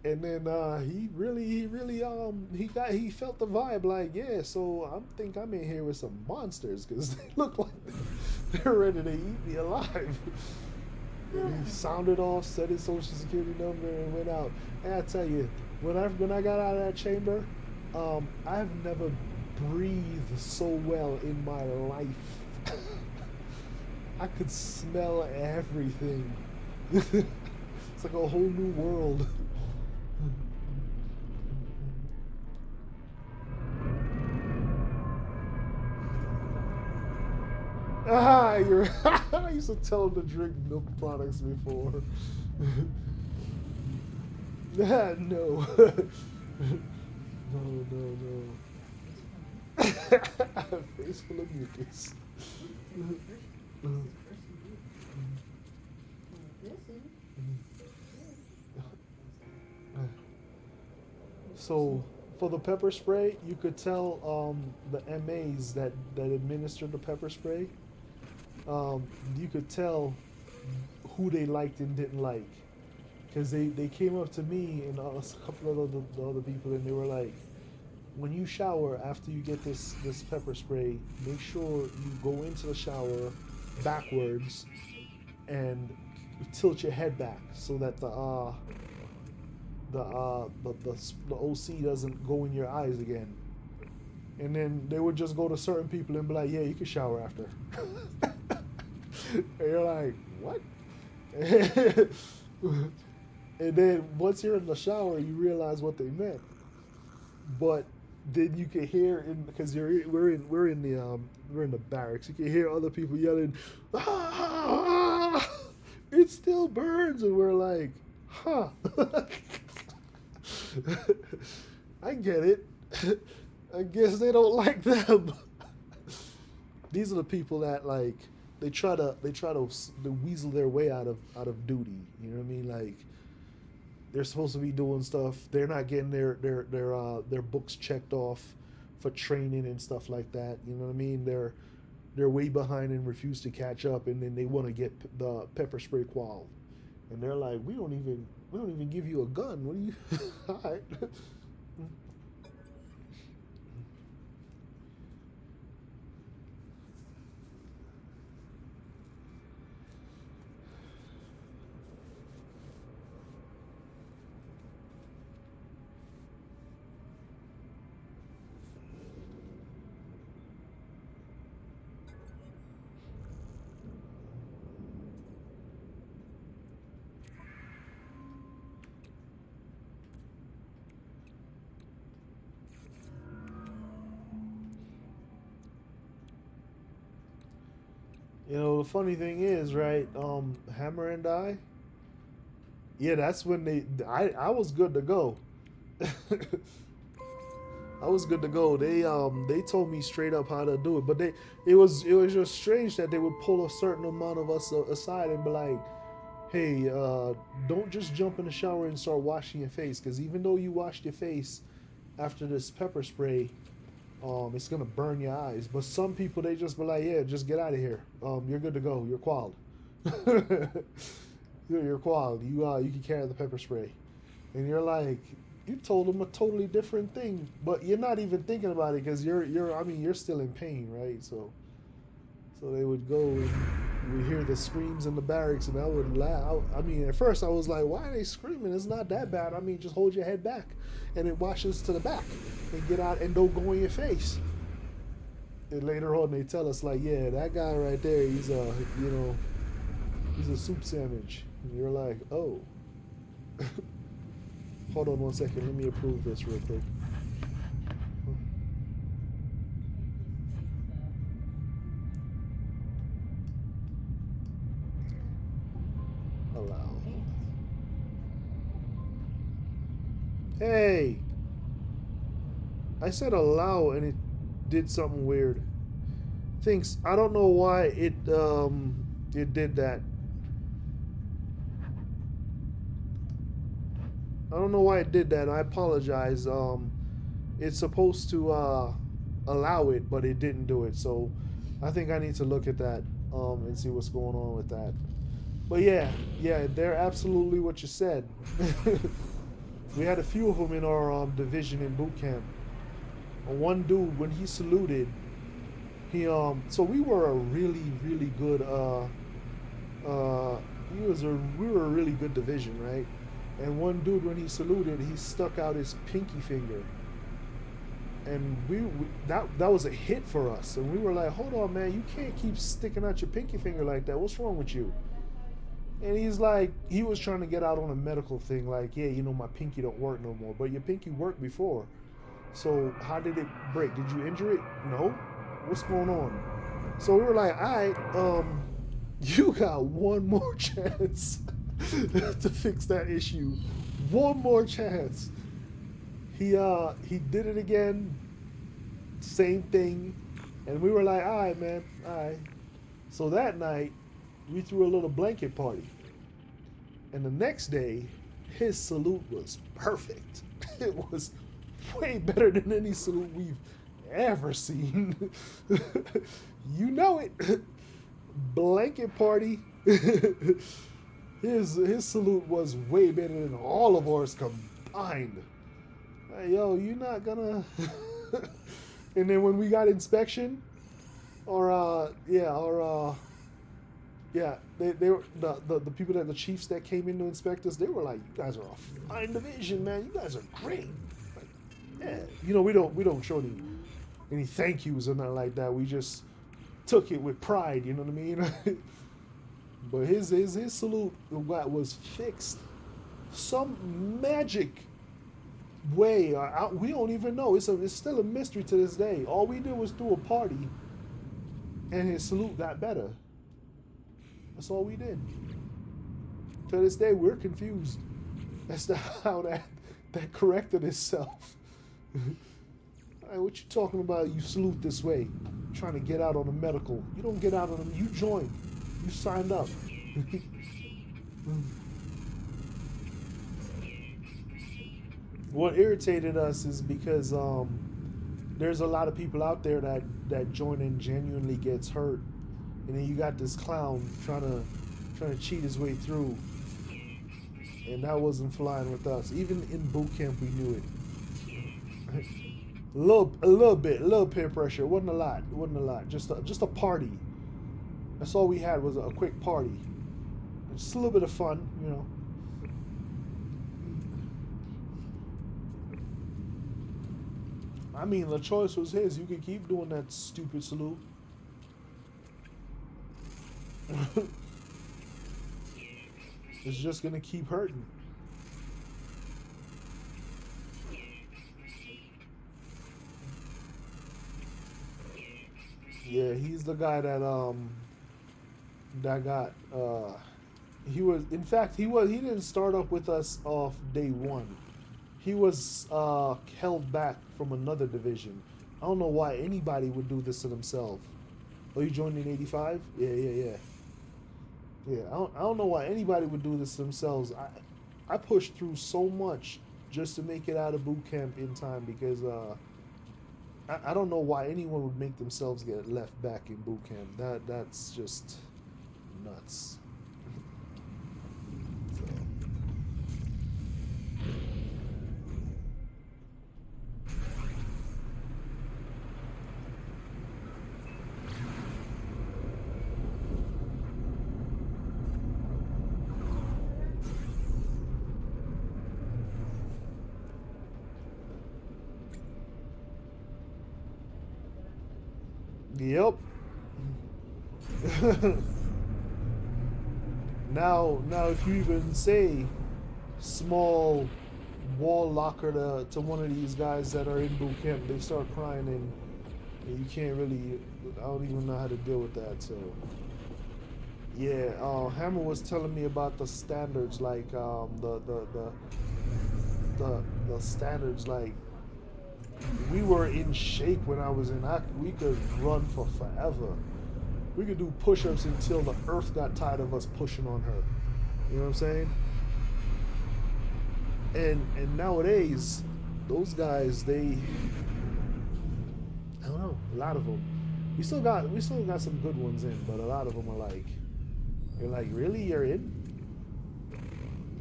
And then he felt the vibe like, yeah, so I think I'm in here with some monsters because they look like they're ready to eat me alive. And he sounded off, said his social security number, and went out. And I tell you, when I got out of that chamber, I've never breathed so well in my life. I could smell everything. It's like a whole new world. Ah, you're. I used to tell him to drink milk products before. Ah, no. No. Face full of mucus. So, for the pepper spray, you could tell the MAs that administered the pepper spray. You could tell who they liked and didn't like, because they came up to me and a couple of the other people, and they were like, when you shower after you get this pepper spray, make sure you go into the shower backwards and tilt your head back so that the OC doesn't go in your eyes again. And then they would just go to certain people and be like, yeah, you can shower after. And you're like, what? And then once you're in the shower, you realize what they meant. But then you can hear, because we're in the barracks, you can hear other people yelling, ah, it still burns, and we're like, huh. I get it. I guess they don't like them. These are the people that like they try to weasel their way out of duty. You know what I mean? Like they're supposed to be doing stuff. They're not getting their books checked off for training and stuff like that. You know what I mean? They're way behind and refuse to catch up, and then they want to get the pepper spray qual, and they're like, we don't even give you a gun. What do you? All right. You know, the funny thing is, right? Hammer and I. Yeah, that's when I was good to go. I was good to go. They told me straight up how to do it, but it was just strange that they would pull a certain amount of us aside and be like, "Hey, don't just jump in the shower and start washing your face, because even though you washed your face after this pepper spray, it's gonna burn your eyes." But some people, they just be like, "Yeah, just get out of here. You're good to go. You're qualified. You're qualified. You can carry the pepper spray." And you're like, you told them a totally different thing, but you're not even thinking about it because you're still in pain, right? So they would go and we hear the screams in the barracks, and I would laugh. I mean, at first I was like, why are they screaming? It's not that bad. I mean, just hold your head back, and it washes to the back, and get out, and don't go in your face. And later on, they tell us like, yeah, that guy right there, he's a soup sandwich. And you're like, oh. Hold on one second. Let me approve this real quick. Allow. Hey! I said allow and it did something weird. I don't know why it it did that. I don't know why it did that. I apologize. It's supposed to allow it, but it didn't do it. So I think I need to look at that and see what's going on with that. But yeah, they're absolutely what you said. We had a few of them in our division in boot camp. One dude, when he saluted, he so we were a really good we were a really good division, right? And one dude, when he saluted, he stuck out his pinky finger, and that was a hit for us. And we were like, "Hold on, man, you can't keep sticking out your pinky finger like that. What's wrong with you?" And he's like, he was trying to get out on a medical thing, like, "Yeah, my pinky don't work no more, but your pinky worked before. So how did it break? Did you injure it? No. What's going on?" So we were like, "All right, you got one more chance to fix that issue. One more chance." He did it again, same thing, and we were like, "All right, man, all right." So that night, we threw a little blanket party, and the next day, his salute was perfect. It was way better than any salute we've ever seen. You know it. Blanket party. His salute was way better than all of ours combined. Hey, yo, you're not gonna. And then when we got inspection, they were the people the chiefs that came in to inspect us. They were like, "You guys are a fine division, man. You guys are great." Like, yeah, we don't show any thank yous or nothing like that. We just took it with pride. You know what I mean? But his salute was fixed some magic way. We don't even know. It's still a mystery to this day. All we did was throw a party, and his salute got better. That's all we did. To this day, we're confused as to how that corrected itself. Hey, what you talking about? You salute this way, trying to get out on the medical. You don't get out on them. You joined. You signed up. What irritated us is because there's a lot of people out there that join and genuinely gets hurt, and then you got this clown trying to cheat his way through, and that wasn't flying with us. Even in boot camp, we knew it. A little peer pressure. It wasn't a lot. Just a party. That's all we had was a quick party. Just a little bit of fun, I mean, the choice was his. You could keep doing that stupid salute. It's just gonna keep hurting. Yeah, he's the guy that got he didn't start up with us off day one. He was held back from another division. I don't know why anybody would do this to themselves. Oh, you joined in '85? Yeah. I don't know why anybody would do this to themselves. I pushed through so much just to make it out of boot camp in time because I don't know why anyone would make themselves get left back in boot camp. That's just nuts. Yep. Now, if you even say small wall locker to one of these guys that are in boot camp, they start crying, and you can't really. I don't even know how to deal with that. So, yeah. Hammer was telling me about the standards, like the standards, like. We were in shape when I was in. We could run for forever. We could do push-ups until the earth got tired of us pushing on her. You know what I'm saying? And nowadays, those guys, I don't know, a lot of them. We still got some good ones in, but a lot of them are like, you're like, really, you're in?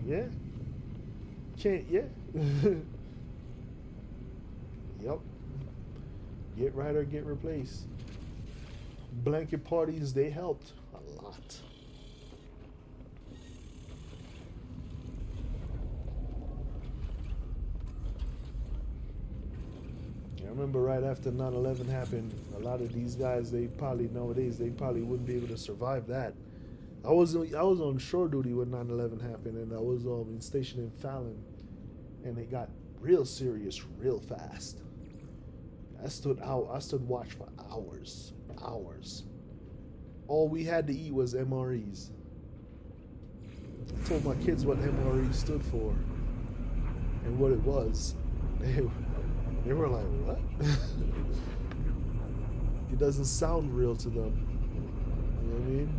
Yeah. Can't, yeah. Yep. Get right or get replaced. Blanket parties, they helped a lot. I remember right after 9/11 happened, a lot of these guys, nowadays they probably wouldn't be able to survive that. I was on shore duty when 9/11 happened, and I was stationed in Fallon, and it got real serious real fast. I stood watch for hours. All we had to eat was MREs. I told my kids what MRE stood for and what it was. They were like, what? It doesn't sound real to them. You know what I mean?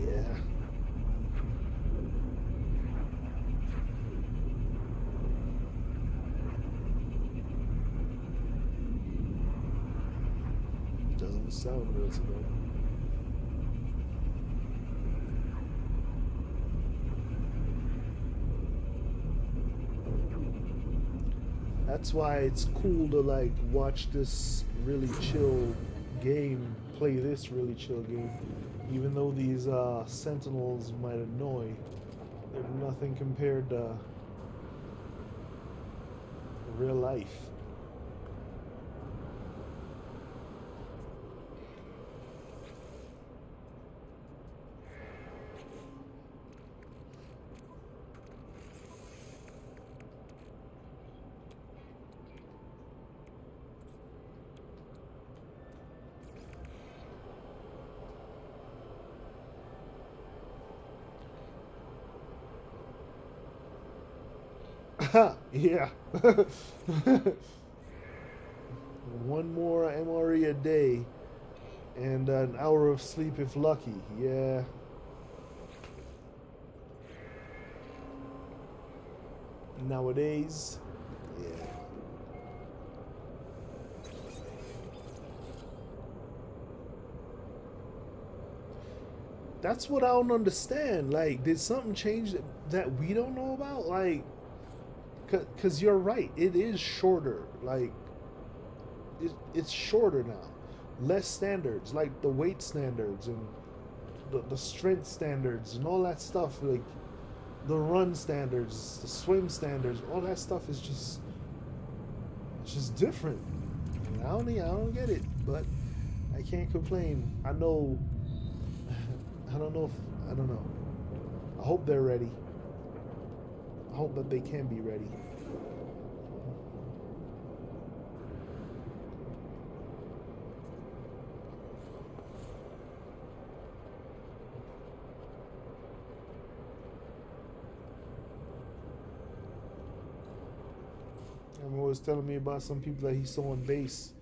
Yeah. It doesn't sound real to them. That's why it's cool to like watch this really chill game, play this really chill game. Even though these sentinels might annoy, they're nothing compared to real life. Yeah. One more MRE a day and an hour of sleep if lucky. Yeah. Nowadays, yeah. That's what I don't understand. Like, did something change that we don't know about? Like, because you're right, it is shorter. Like, it's shorter now. Less standards, like the weight standards and the strength standards and all that stuff. Like, the run standards, the swim standards, all that stuff is it's just different. And I don't get it, but I can't complain. I know. I don't know. I don't know. I hope they're ready. I hope that they can be ready. Was telling me about some people that he saw on base,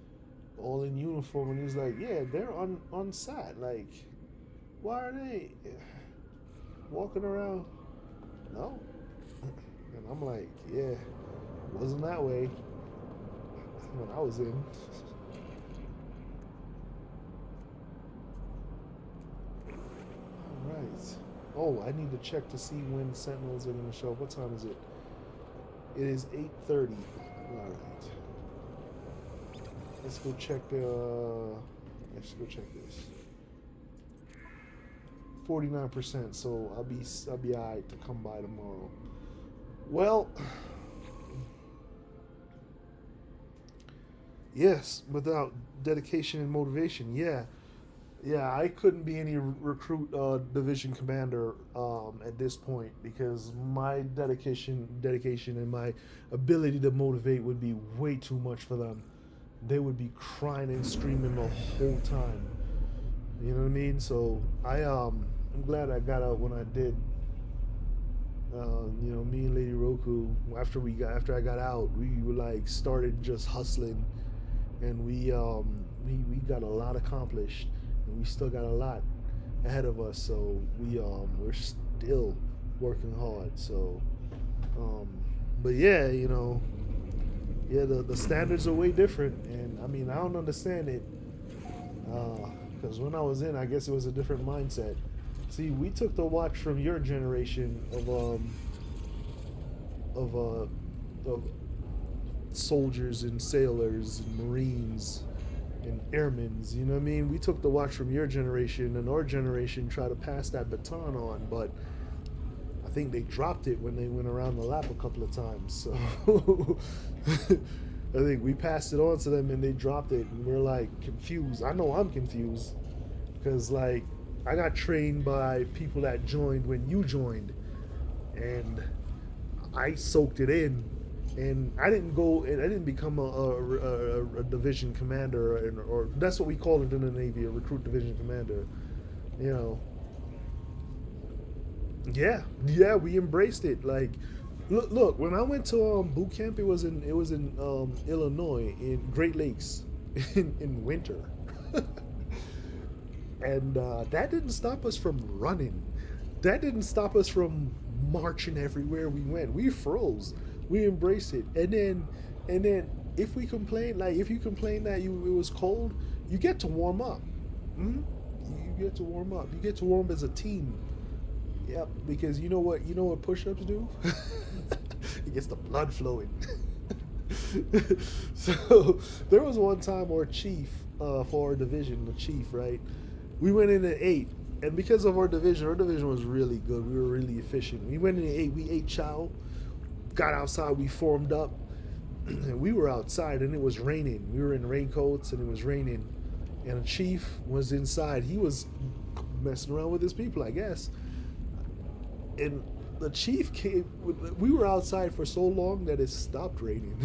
all in uniform, and he's like, "Yeah, they're on sat. Like, why are they walking around?" No, and I'm like, "Yeah, it wasn't that way when I was in." All right. Oh, I need to check to see when Sentinels are going to show up. What time is it? It is 8:30. All right. Let's go check let's go check this. 49%. So I'll be alright to come by tomorrow. Well, yes, without dedication and motivation, yeah. Yeah, I couldn't be any recruit division commander at this point because my dedication, and my ability to motivate would be way too much for them. They would be crying and screaming the whole time. You know what I mean? So I'm glad I got out when I did. Me and Lady Roku, after I got out, we were like started just hustling and we got a lot accomplished, and we still got a lot ahead of us. So we're still working hard. So, but yeah, yeah, the standards are way different, and I mean I don't understand it, because when I was in, I guess it was a different mindset. See, we took the watch from your generation of soldiers and sailors and marines and airmen. You know what I mean? We took the watch from your generation, and our generation tried to pass that baton on, but I think they dropped it when they went around the lap a couple of times. So I think we passed it on to them and they dropped it, and we're like confused. I know I'm confused because like I got trained by people that joined when you joined, and I soaked it in, and I didn't become a division commander, or that's what we call it in the Navy, a recruit division commander. You know, yeah, we embraced it. Like, look, when I went to boot camp, it was in Illinois, in Great Lakes, in winter, and that didn't stop us from running. That didn't stop us from marching everywhere we went. We froze. We embraced it, and then if we complain, like if you complain that it was cold, you get to warm up. Hmm? You get to warm up. You get to warm up as a team. Yep, because you know what push-ups do? It gets the blood flowing. So there was one time our chief, for our division, the chief, right? We went in at 8, and because of our division was really good. We were really efficient. We went in at 8. We ate chow, got outside, we formed up, and we were outside, and it was raining. We were in raincoats, and it was raining, and the chief was inside. He was messing around with his people, I guess. And the chief came. We were outside for so long that it stopped raining,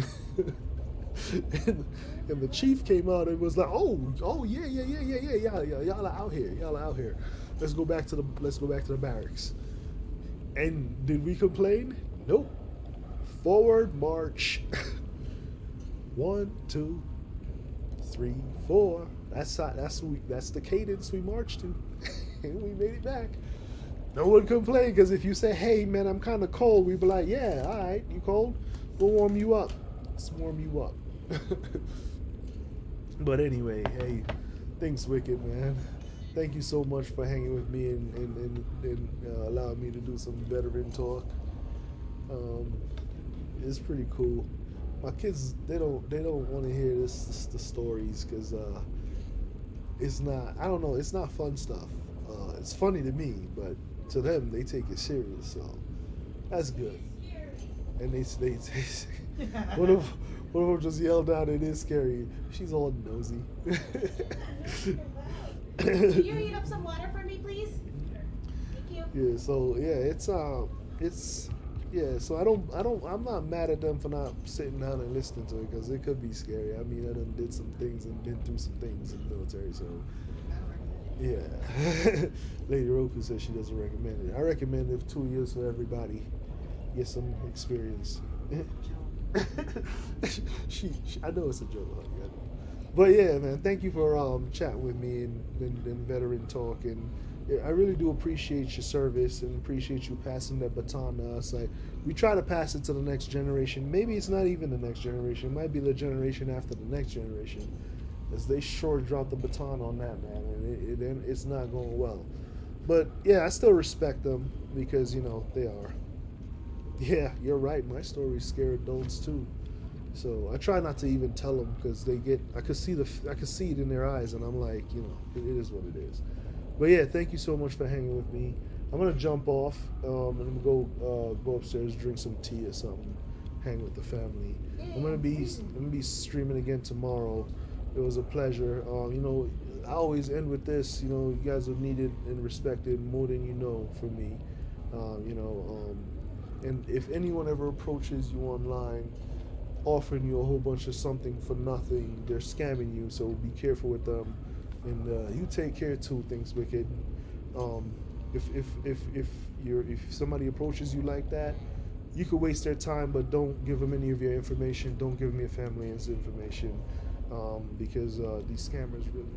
and the chief came out and was like, "Oh yeah, y'all are out here. Let's go back to the barracks." And did we complain? Nope. Forward march. 1, 2, 3, 4. That's the cadence we marched to, and we made it back. No one complained, because if you say, "Hey man, I'm kind of cold," we'd be like, "Yeah, all right, you cold? We'll warm you up. Let's warm you up." But anyway, hey, thanks, Wicked, man. Thank you so much for hanging with me and allowing me to do some veteran talk. It's pretty cool. My kids, they don't want to hear the stories, because it's not. I don't know. It's not fun stuff. It's funny to me, but to them, they take it serious. So that's good. And they one of them just yelled out, "It is scary." She's all nosy. Can you heat up some water for me, please? Thank you. Yeah. So yeah, it's yeah. So I'm not mad at them for not sitting down and listening to it, because it could be scary. I mean, I done did some things and been through some things in the military, so. Yeah. Lady Roku says she doesn't recommend it. I recommend it for 2 years for everybody. Get some experience. she I know it's a joke. Like, I know. But yeah, man, thank you for chatting with me and veteran talk. And yeah, I really do appreciate your service and appreciate you passing that baton to us. Like, we try to pass it to the next generation. Maybe it's not even the next generation. It might be the generation after the next generation. As they sure dropped the baton on that, man, and it's not going well. But yeah, I still respect them, because they are. Yeah, you're right. My stories scare adults too, so I try not to even tell them, because I could see it in their eyes, and I'm like, it is what it is. But yeah, thank you so much for hanging with me. I'm gonna jump off, and I'm gonna go upstairs, drink some tea or something, hang with the family. I'm gonna be streaming again tomorrow. It was a pleasure. I always end with this. You guys are needed and respected more than you know from me. And if anyone ever approaches you online, offering you a whole bunch of something for nothing, they're scamming you. So be careful with them, and you take care too. Things Wicked. If somebody approaches you like that, you could waste their time, but don't give them any of your information. Don't give them your family's information. because these scammers really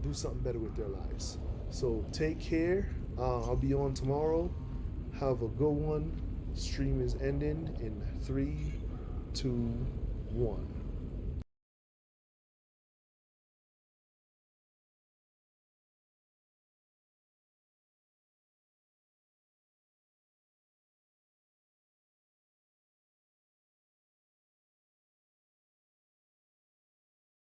do something better with their lives. So take care. I'll be on tomorrow. Have a good one. Stream is ending in 3, 2, 1.